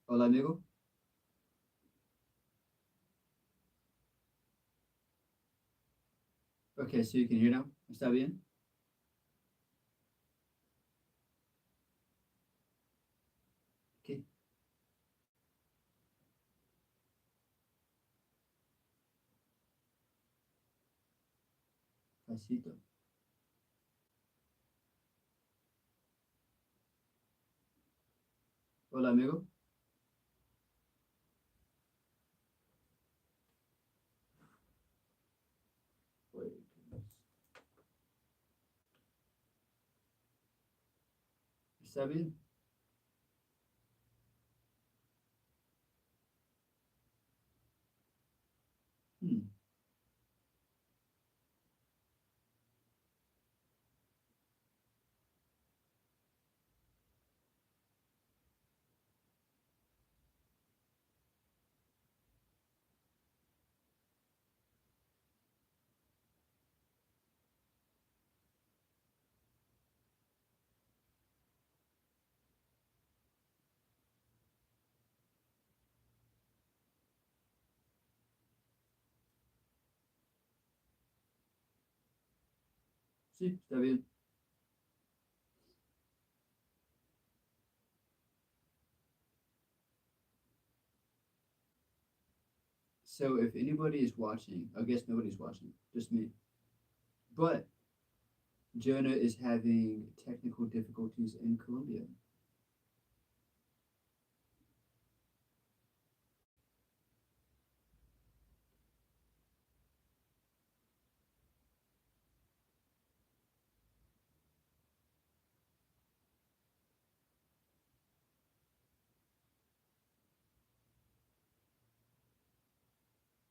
S1: hola, amigo. Okay, so you can hear now. ¿Está bien? Okay, pasito. Hola, amigo. Wait, ¿está bien? Hmm. Sí, está bien. So if anybody is watching, I guess nobody's watching, just me. But Jonah is having technical difficulties in Colombia.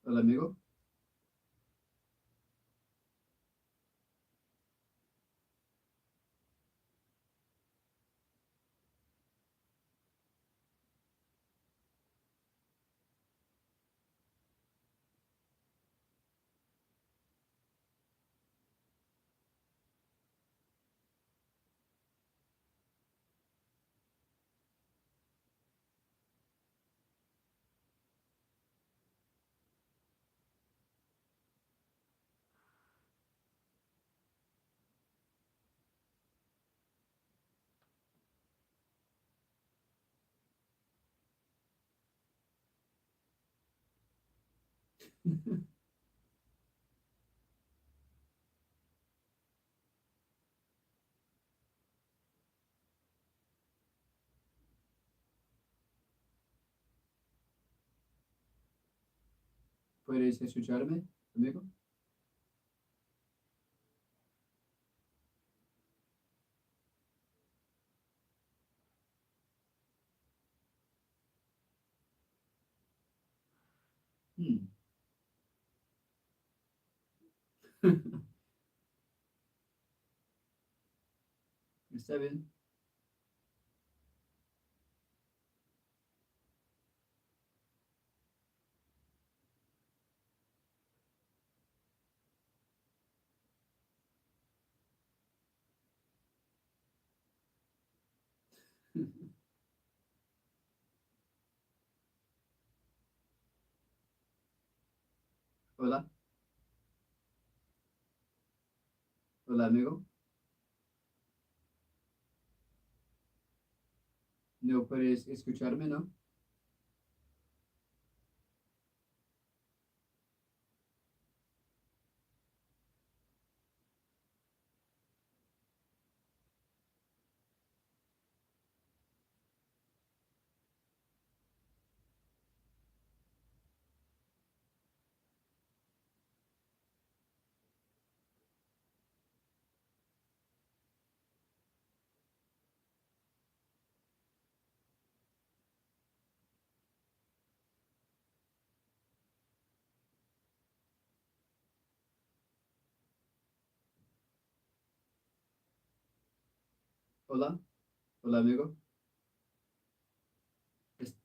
S1: Hola, amigo. ¿Puedes escucharme, amigo? Hmm. Está bien. Hola, hola, amigo. No puedes escucharme, ¿no? Hola, hola, amigo. ¿Es-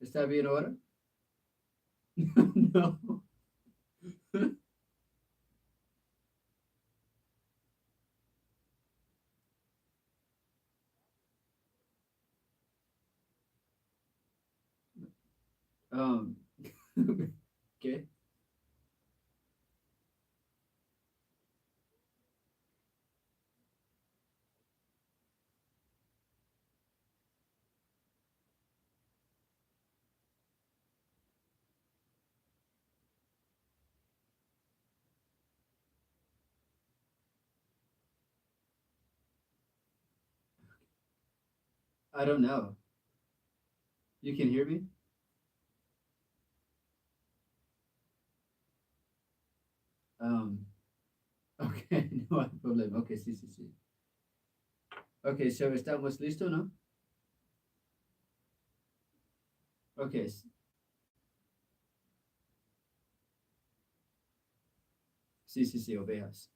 S1: ¿Está bien ahora? No. Um, ¿Qué? I don't know. You can hear me? Um, okay, no hay problema. Okay, sí, sí, sí. Okay, so estamos listos, ¿no? Okay, sí, sí, sí, ovejas.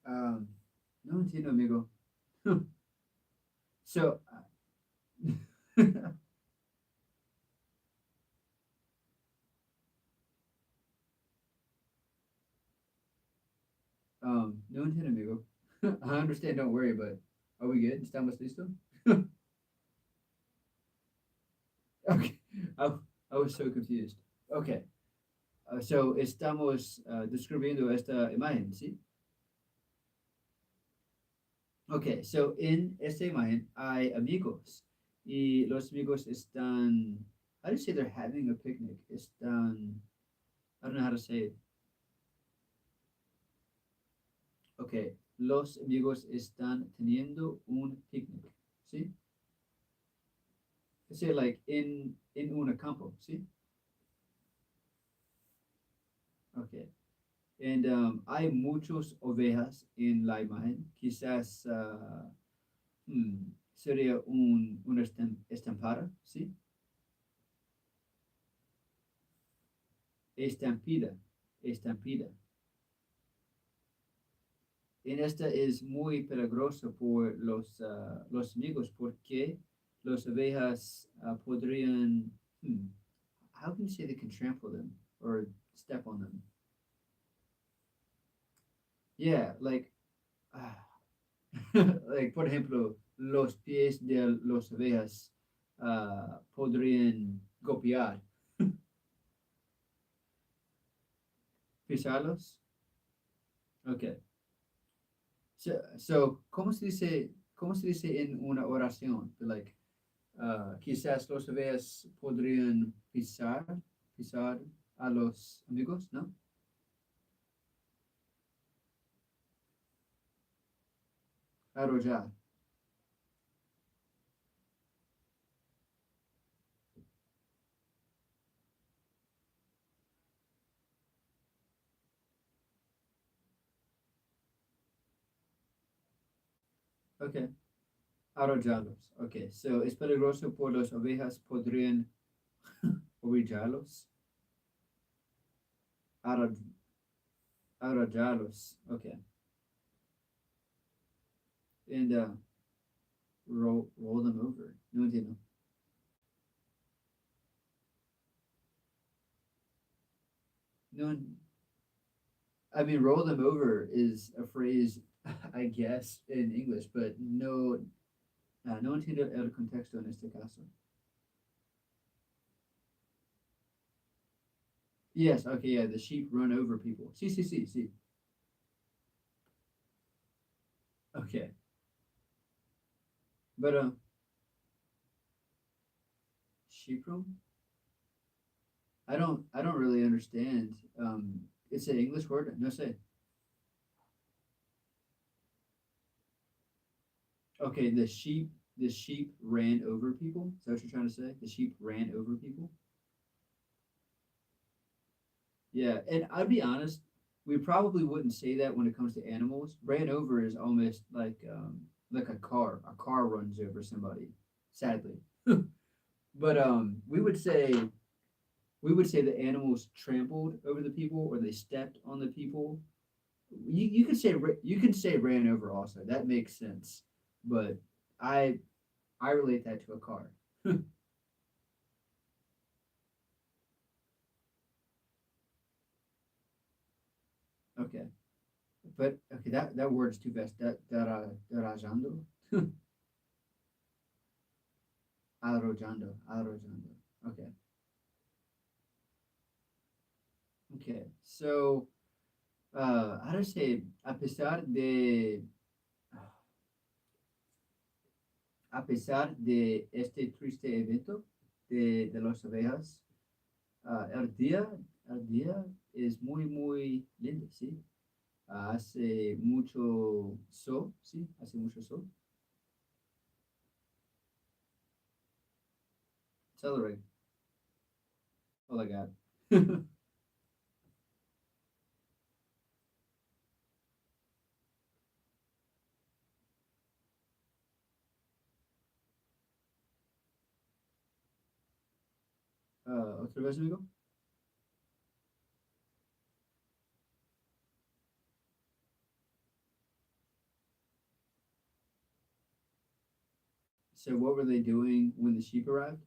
S1: Um, no entiendo, amigo. So, No entiendo, amigo. I understand, don't worry, but are we good? ¿Estamos listos? Okay. I, I was so confused. Okay. So estamos describiendo esta imagen, ¿sí? Okay, so in esta imagen hay amigos y los amigos están, how do you say they're having a picnic? Están, I don't know how to say it. Okay, los amigos están teniendo un picnic, ¿sí? Say like in un campo, ¿sí? Okay. And hay muchos ovejas en la imagen. Quizás sería una estampada, ¿sí? Estampida, estampida. En esta es muy peligroso por los amigos porque las ovejas podrían, how can you say they can trample them or step on them? Yeah, like, uh, like por ejemplo, los pies de las ovejas podrían golpear, pisarlos. Okay. So, cómo se dice en una oración? Like, quizás los ovejas podrían pisar a los amigos, ¿no? Arrollar. Okay. Arrollarlos. Okay. So, es peligroso por las ovejas podrían arrollarlos. Arro- Arrollarlos. Okay. And roll them over. No entiendo. No, I mean, roll them over is a phrase, I guess, in English, but no, no entiendo el contexto en este caso. Yes, okay, yeah, the sheep run over people. Sí, sí, sí, sí. Okay, but sheep room? I don't really understand. It's an English word. No say. Okay, the sheep ran over people. Is that what you're trying to say? The sheep ran over people. Yeah, and I'd be honest, we probably wouldn't say that when it comes to animals. Ran over is almost like a car. A car runs over somebody, sadly. But we would say the animals trampled over the people or they stepped on the people. You could say you can say ran over also. That makes sense. But I I relate that to a car. Okay. But okay, that word's too fast. Rajando, arrojando. Okay, okay. So, how do I say? A pesar de este triste evento de las ovejas, el día es muy lindo, sí. Hace mucho sol, sí, hace mucho sol. Celebrate. Oh my God. Otra vez, amigo. So, what were they doing when the sheep arrived?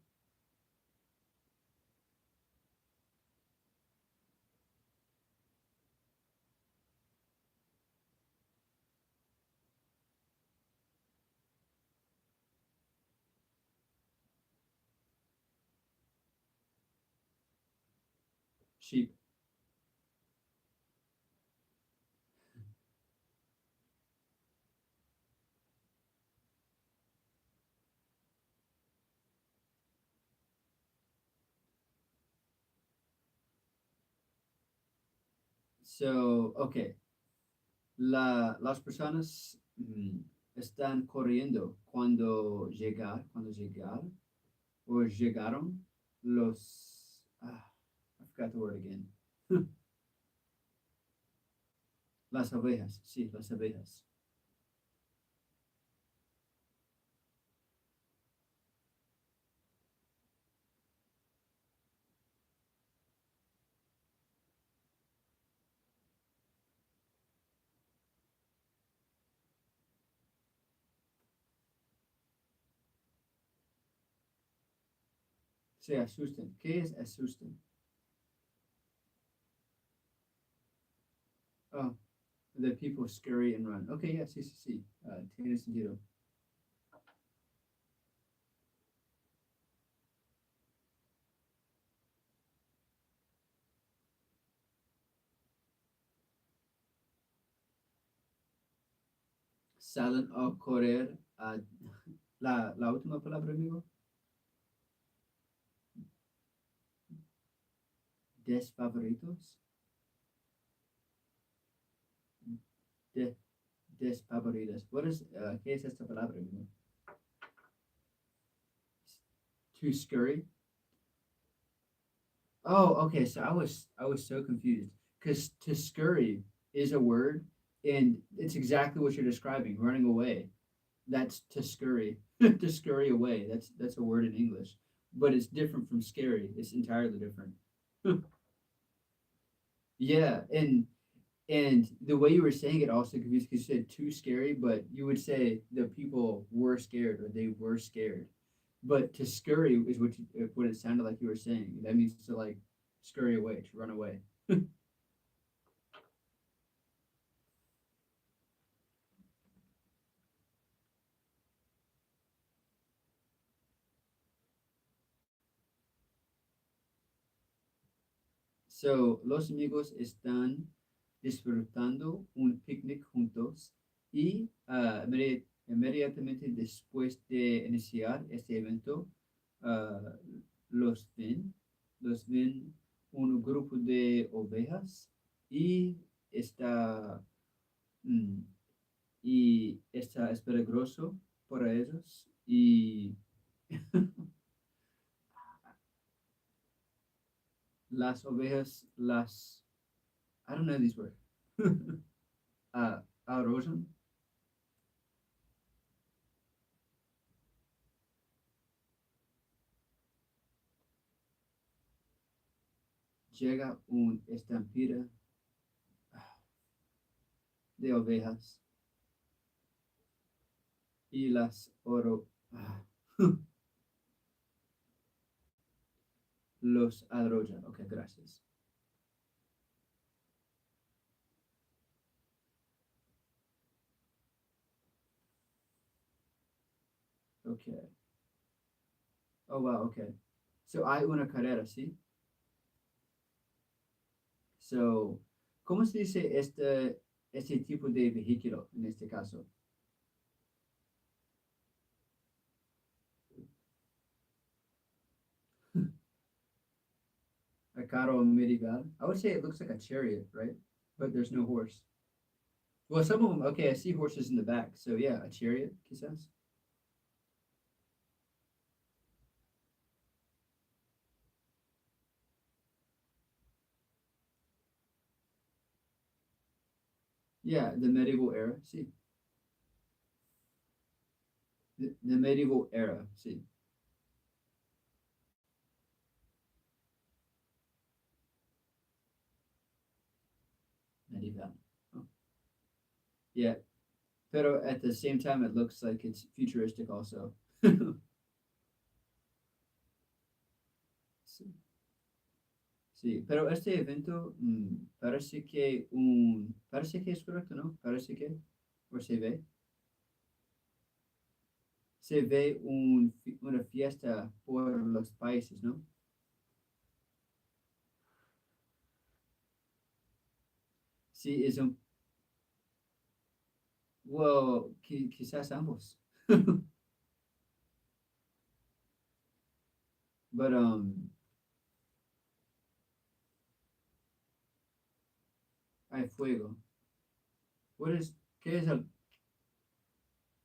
S1: sheep. So, okay, las personas están corriendo cuando llegar o llegaron I forgot the word again. Las abejas, sí, las abejas. Se asustan. ¿Qué es asustan? Oh, the people scurry and run. Okay, yeah, sí, sí, sí. Tiene sentido. Salen a correr a la última palabra, amigo. Desfavoritos. De, desfavoritas. ¿Qué es esta palabra, amigo? To scurry. Oh, okay. So I was so confused because to scurry is a word, and it's exactly what you're describing, running away. That's to scurry, to scurry away. That's a word in English, but it's different from scary. It's entirely different. Yeah, and the way you were saying it also confused because you said too scary, but you would say the people were scared or they were scared. But to scurry is what it sounded like you were saying. That means to like scurry away, to run away. So los amigos están disfrutando un picnic juntos y inmediatamente después de iniciar este evento, ah, los ven, los ven un grupo de ovejas y está, mm, es peligroso para ellos y las ovejas I don't know these words. Arrojan, llega un estampida de ovejas y los arrolla. Ok, gracias. Ok. Oh, wow, okay. So hay una carrera, ¿sí? So, ¿cómo se dice este tipo de vehículo en este caso? A carro medieval? I would say it looks like a chariot, right? But there's no horse. Well, some of them, okay, I see horses in the back. So yeah, a chariot, quizás. Yeah, the medieval era, sí. The medieval era, sí. Medieval. Oh, yeah, pero at the same time, it looks like it's futuristic also. Sí, sí, pero este evento parece que es correcto, ¿no? Parece que, o se ve una fiesta por los países, ¿no? Sí, es un, well, quizás ambos. But hay fuego. What is, ¿qué es el,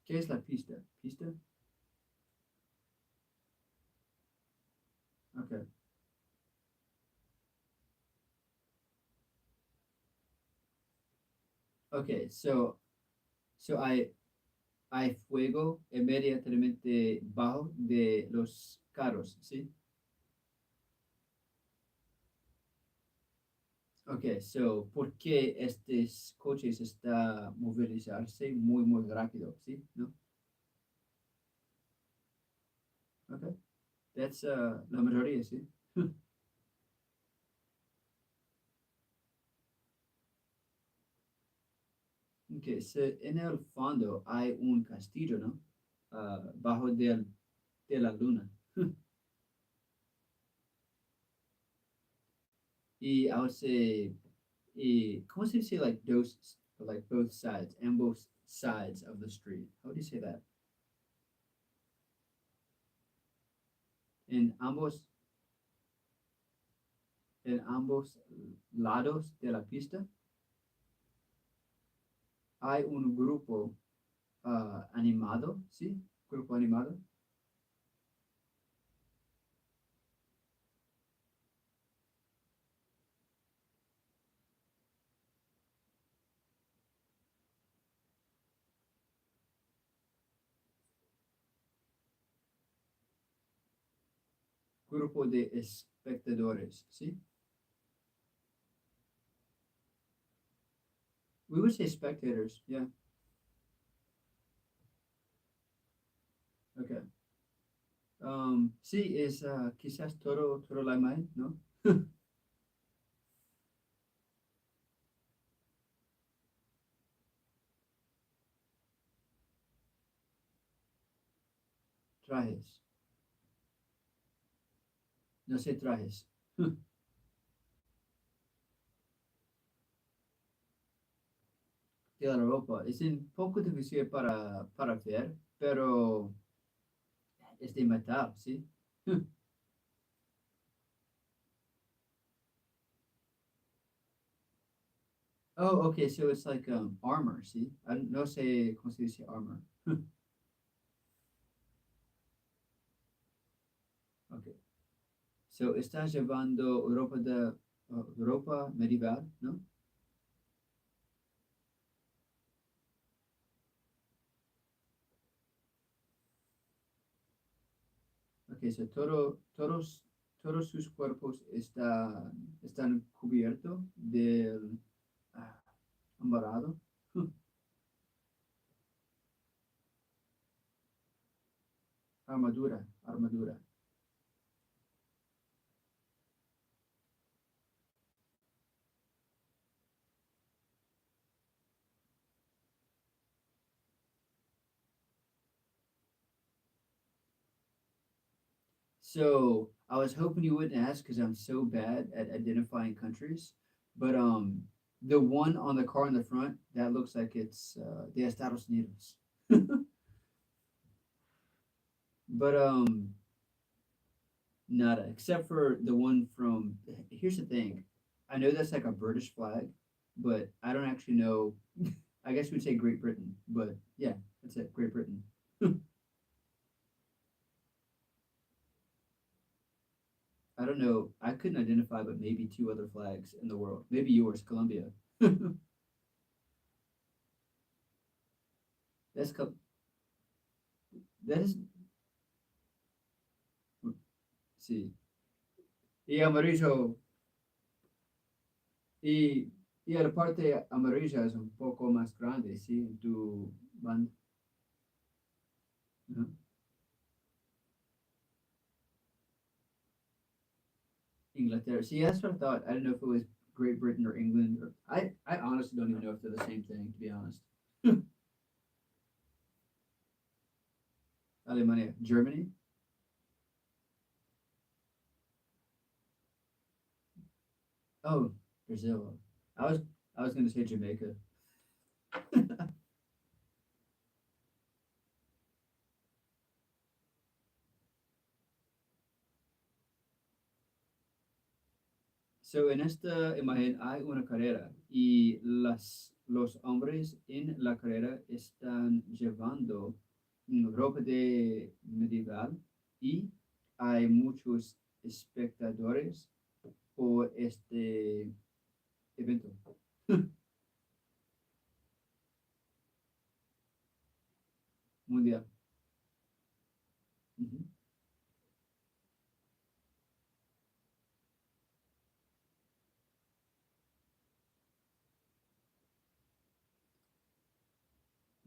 S1: qué es la pista? ¿Pista? Okay. Okay, so hay fuego inmediatamente bajo de los carros, ¿sí? Okay, so, ¿por qué estos coches está movilizarse muy, muy rápido, ¿sí? ¿No? Okay, that's la mayoría, ¿sí? Okay, so en el fondo hay un castillo, ¿no? Bajo de la luna. Y hace, y, ¿cómo se dice, like, those, like, both sides, and both sides of the street? How do you say that? En ambos, en ambos lados de la pista hay un grupo animado, ¿sí? Grupo animado. Grupo de espectadores, ¿sí? We would say spectators, yeah, okay. Sí, es quizás todo la imagen, ¿no? Trajes, no sé trajes. De la ropa, es un poco difícil para ver, pero es de metal, ¿sí? Oh, okay, so it's like armor, ¿sí? No sé cómo se dice armor. Okay. So, estás llevando ropa medieval, ¿no? Okay, so todos sus cuerpos están cubiertos del ah, ambarado. Armadura. So I was hoping you wouldn't ask because I'm so bad at identifying countries, but the one on the car in the front that looks like it's de Estados Unidos. But nada, except for the one from. Here's the thing, I know that's like a British flag, but I don't actually know. I guess we'd say Great Britain, but yeah, that's it, Great Britain. I don't know. I couldn't identify, but maybe two other flags in the world. Maybe yours, Colombia. That's that is sí. Y amarillo y y la parte amarilla es un poco más grande, sí, en tu band. Uh-huh. Inglaterra. See, that's what I thought. I didn't know if it was Great Britain or England. Or I honestly don't even know if they're the same thing, to be honest. Alemania, Germany. Oh, Brazil. I was I was gonna say Jamaica. So en esta imagen hay una carrera y los hombres en la carrera están llevando ropa de medieval y hay muchos espectadores por este evento mundial. Ujú.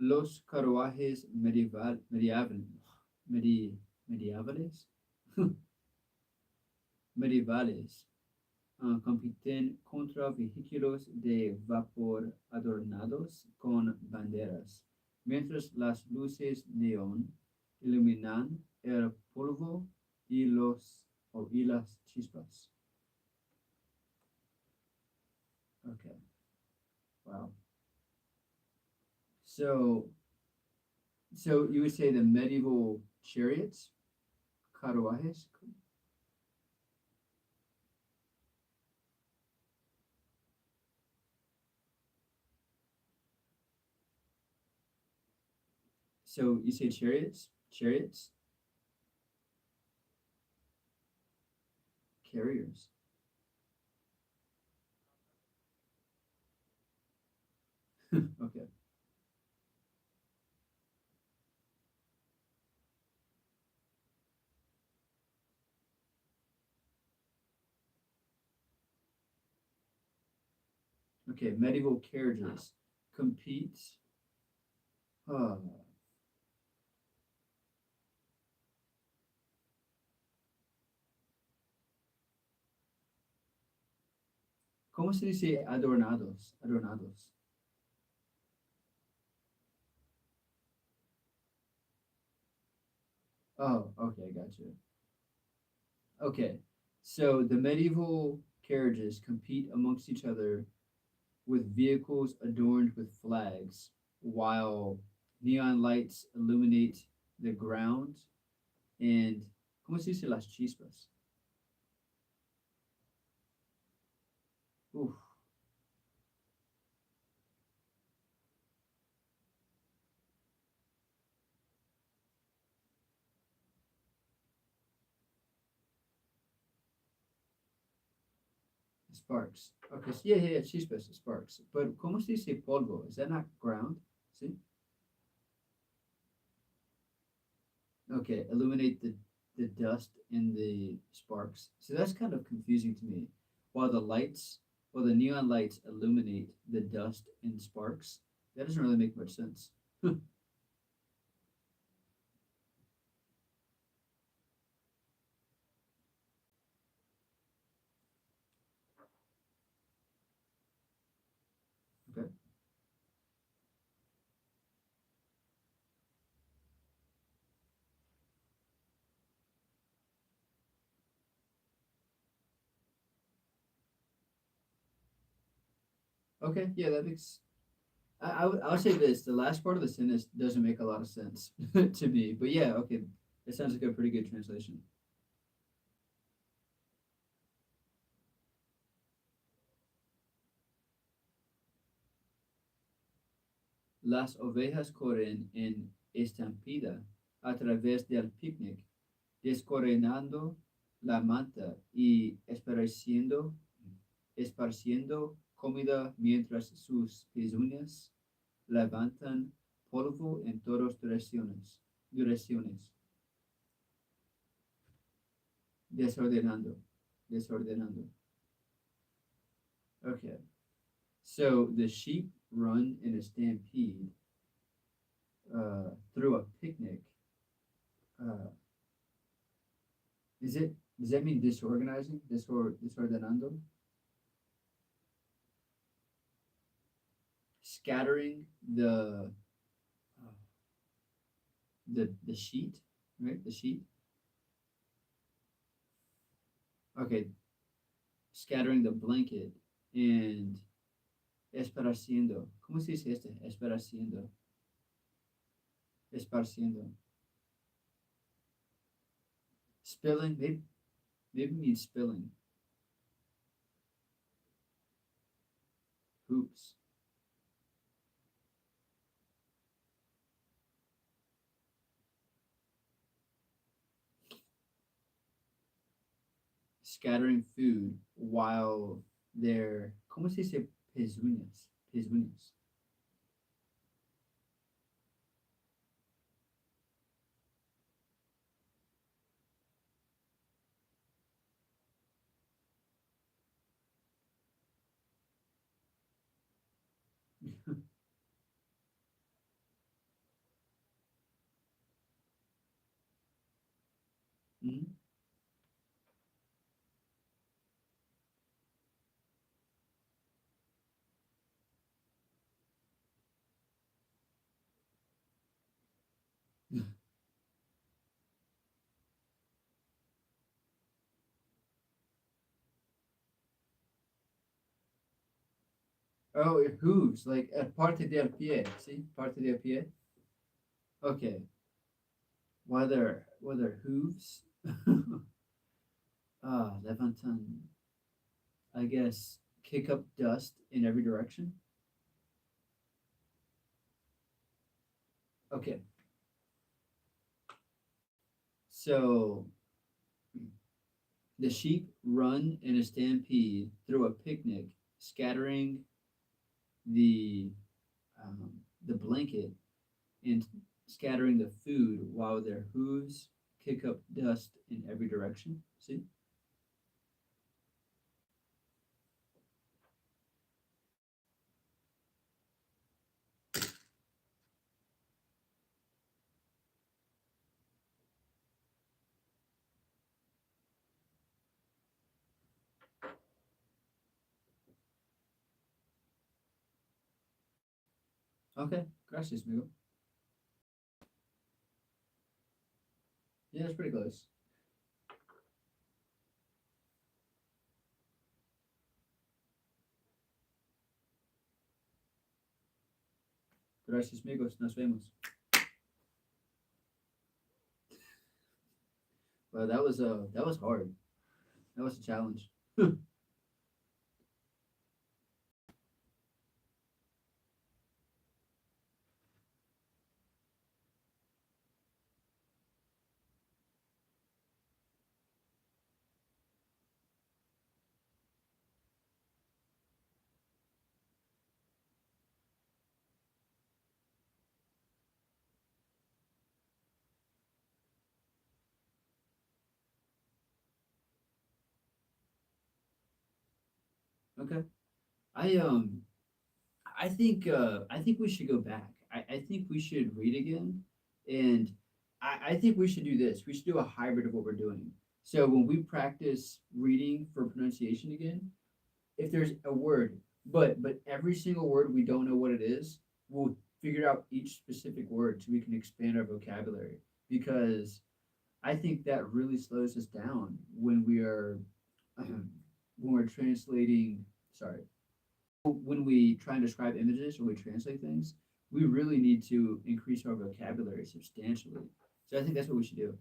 S1: Los carruajes medievales, medievales compiten contra vehículos de vapor adornados con banderas, mientras las luces neón iluminan el polvo y las chispas. Okay, wow. So, so you would say the medieval chariots, carruajes. So you say chariots, carriers. Okay. Okay, medieval carriages compete. Uh, ¿Cómo se dice adornados? Adornados. Oh, okay, gotcha. Okay, so the medieval carriages compete amongst each other with vehicles adorned with flags, while neon lights illuminate the ground. And ¿cómo se dice las chispas? Oof, sparks. Okay, so yeah, chispas, sparks. But ¿cómo se dice polvo? Is that not ground? See? Okay, illuminate the dust and the sparks. So that's kind of confusing to me. While the lights, while the neon lights illuminate the dust and sparks, that doesn't really make much sense. Okay. Okay. Yeah, that makes. I would say this. The last part of the sentence doesn't make a lot of sense to me. But yeah, okay. It sounds like a pretty good translation. Las ovejas corren en estampida a través del picnic, descoronando la manta y esparciendo comida mientras sus pezuñas levantan polvo en todas direcciones, desordenando, desordenando. Okay, so the sheep run in a stampede through a picnic. Uh, does that mean disorganizing, desordenando, scattering uh, the sheet, right? The sheet. Okay, scattering the blanket and Esparciendo. ¿Cómo se dice este? Esparciendo. Esparciendo. Spilling. Maybe means spilling. Hoops. Scattering food while they're. ¿Cómo se dice pezuñas? Pezuñas. Mhm. Oh, it hooves, like parte del pie. See? Parte del pie. Okay. Whether hooves. Levantan. I guess kick up dust in every direction. Okay. So the sheep run in a stampede through a picnic, scattering the um, the blanket and scattering the food while their hooves kick up dust in every direction. See? Okay. Gracias, amigo. Yeah, it's pretty close. Gracias, amigos. Nos vemos. Well, that was hard. That was a challenge. Okay. I um I think we should go back. I think we should read again, and I think we should do this. We should do a hybrid of what we're doing. So when we practice reading for pronunciation again, if there's a word, but every single word we don't know what it is, we'll figure out each specific word so we can expand our vocabulary. Because I think that really slows us down when we are when we're translating. Sorry, when we try and describe images or we translate things, we really need to increase our vocabulary substantially. So I think that's what we should do.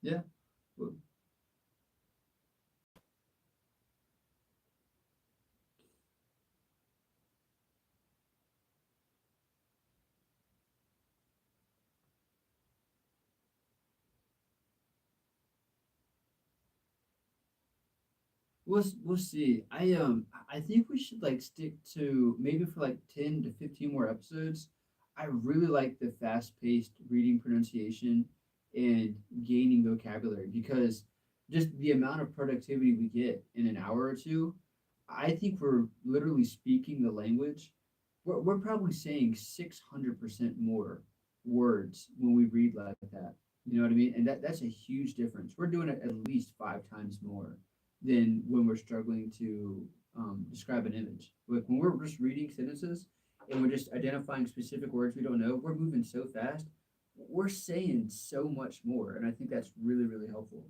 S1: Yeah. Well, we'll see. I think we should like stick to maybe for like 10 to 15 more episodes. I really like the fast paced reading pronunciation and gaining vocabulary because just the amount of productivity we get in an hour or two, I think we're literally speaking the language. We're probably saying 600% more words when we read like that. You know what I mean? And that's a huge difference. We're doing it at least 5 times more than when we're struggling to describe an image. Like when we're just reading sentences, and we're just identifying specific words we don't know, we're moving so fast. We're saying so much more, and I think that's really, really helpful.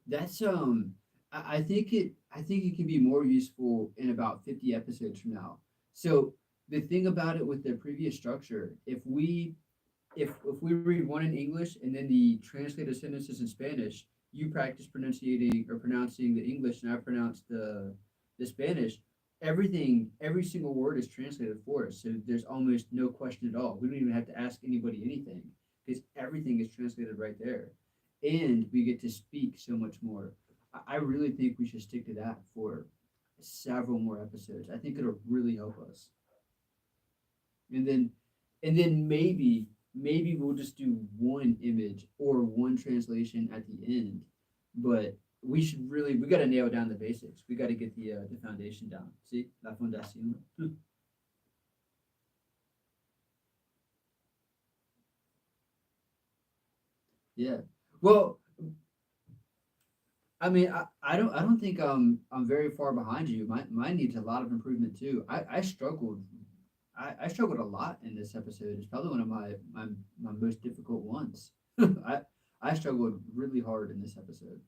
S1: That's I think it can be more useful in about 50 episodes from now. So the thing about it with the previous structure, if we read one in English and then the translated sentences in Spanish, you practice pronunciating or pronouncing the English and I pronounce the Spanish, every single word is translated for us. So there's almost no question at all. We don't even have to ask anybody anything because everything is translated right there. And we get to speak so much more. I really think we should stick to that for several more episodes. I think it'll really help us. And then maybe we'll just do one image or one translation at the end. But we got to nail down the basics. We got to get the foundation down. See, la fundación. Yeah. Well, I mean, I don't think I'm very far behind you. Mine needs a lot of improvement too. I struggled a lot in this episode. It's probably one of my most difficult ones. I struggled really hard in this episode.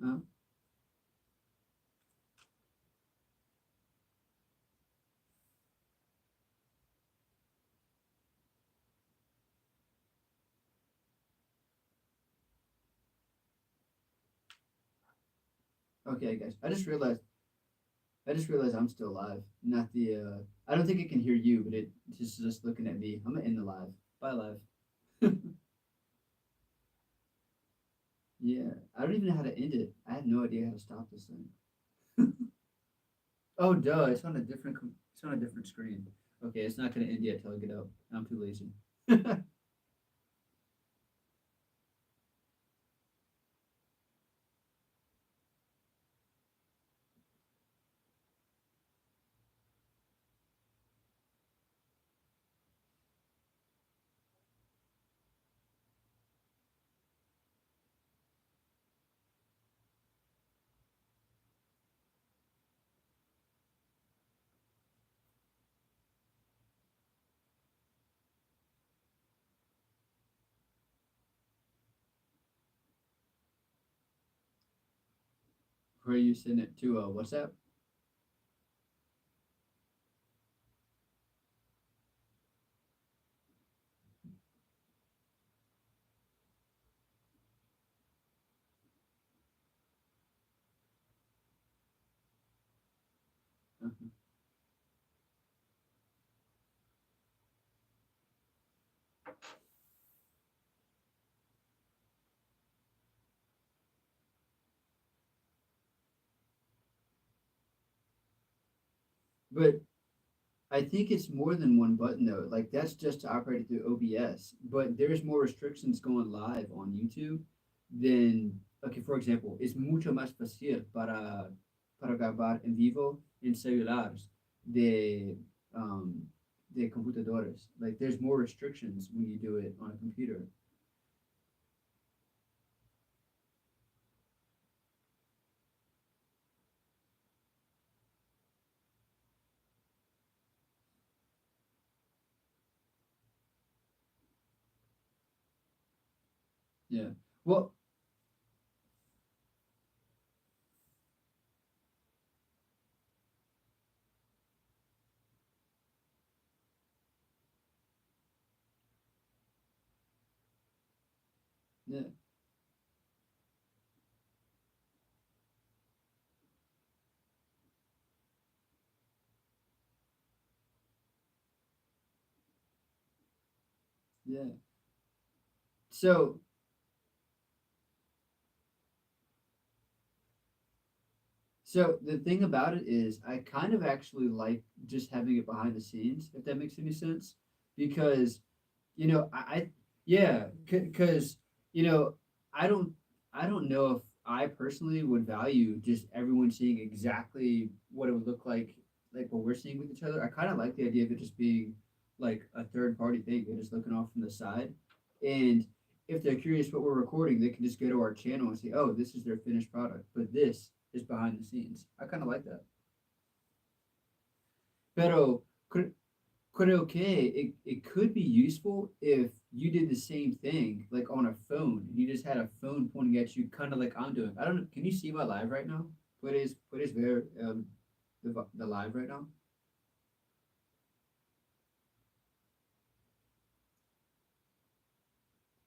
S1: Uh, okay, guys. I just realized I'm still alive. Not the I don't think it can hear you, but it just looking at me. I'm gonna end the live. Bye live. Yeah, I don't even know how to end it. I have no idea how to stop this thing. Oh, duh! It's on a different screen. Okay, it's not gonna end yet till I get up. I'm too lazy. Where you send it to WhatsApp? Uh-huh. But I think it's more than one button though. Like that's just to operate it through OBS. But there's more restrictions going live on YouTube than okay. For example, es mucho más fácil para grabar en vivo en celulares de um, de computadores. Like there's more restrictions when you do it on a computer. Yeah. Well, Yeah, yeah. So So the thing about it is, I kind of actually like just having it behind the scenes, if that makes any sense, because I yeah, because you know, I don't I don't know if I personally would value just everyone seeing exactly what it would look like what we're seeing with each other. I kind of like the idea of it just being like a third party thing. They're just looking off from the side, and if they're curious what we're recording, they can just go to our channel and see, oh, this is their finished product, but this is behind the scenes. I kind of like that. Pero creo que it could be useful if you did the same thing, like on a phone. You just had a phone pointing at you, kind of like I'm doing. I don't know. Can you see my live right now? Puedes ver the live right now?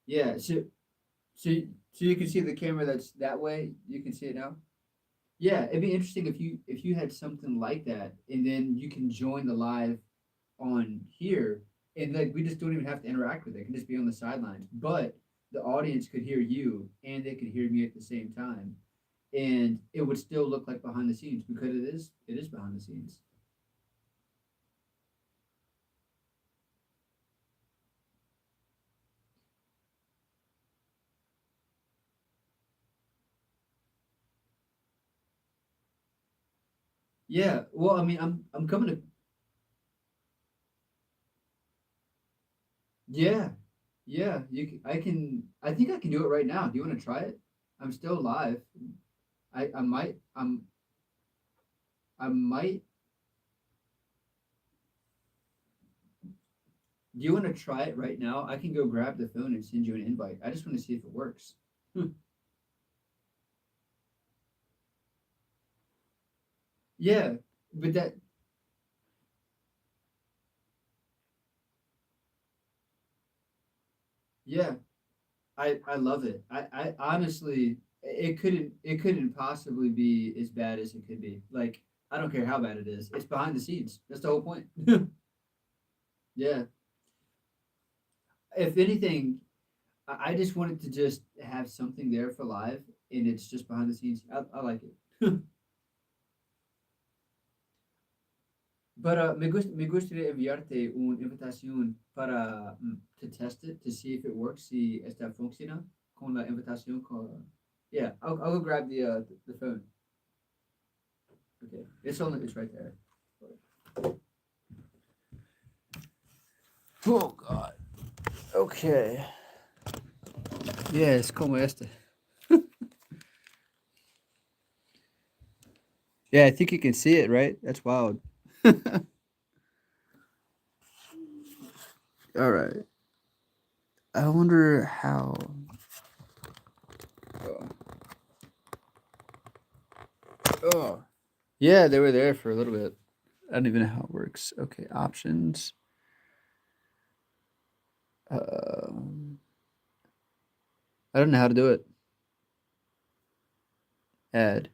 S1: Yeah. So so you can see the camera that's that way. You can see it now. Yeah, it'd be interesting if you had something like that, and then you can join the live on here, and like we just don't even have to interact with it. It can just be on the sidelines, but the audience could hear you and they could hear me at the same time, and it would still look like behind the scenes because it is behind the scenes. Yeah, well, I mean, I'm coming to yeah, yeah. I think I can do it right now. Do you want to try it? I'm still live. I might. Do you want to try it right now? I can go grab the phone and send you an invite. I just want to see if it works. Yeah, but yeah, I love it. I honestly, it couldn't possibly be as bad as it could be. Like I don't care how bad it is. It's behind the scenes. That's the whole point. Yeah. If anything, I just wanted to just have something there for live, and it's just behind the scenes. I like it. But me gustaría enviarte una invitación para to test it to see if it works, si esta funciona con la invitación. Yeah, I'll go grab the phone. Okay, it's right there. Oh God. Okay. Yeah, es como este. Yeah, I think you can see it, right? That's wild. All right. I wonder how. Oh. Oh. Yeah, they were there for a little bit. I don't even know how it works. Okay, options. Um, I don't know how to do it. Add.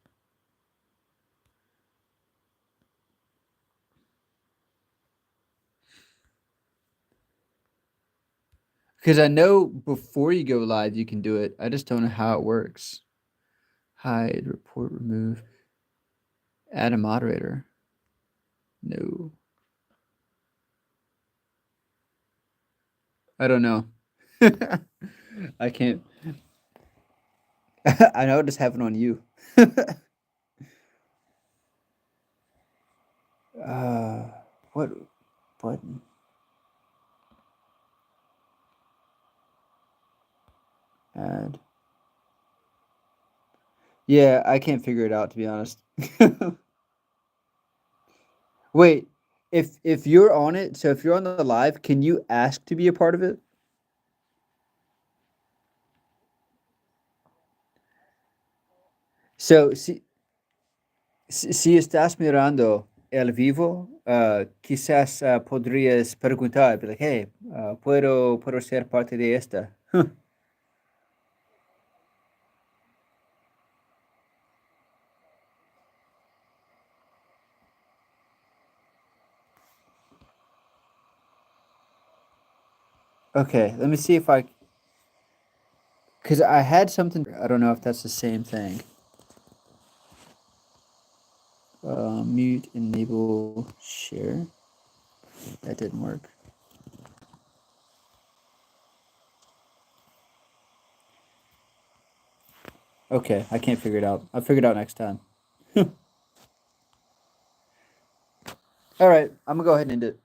S1: Because I know before you go live, you can do it. I just don't know how it works. Hide, report, remove, add a moderator. No, I don't know. I can't. I know it just happened on you. uh, what button? Add. Yeah, I can't figure it out to be honest. Wait, if you're on it, so if you're on the live, can you ask to be a part of it? So si estás mirando el vivo, quizás podrías preguntar, be like, hey, puedo ser parte de esta. Okay, let me see if I. Because I had something. I don't know if that's the same thing. Mute, enable, share. That didn't work. Okay, I can't figure it out. I'll figure it out next time. All right, I'm gonna go ahead and end it.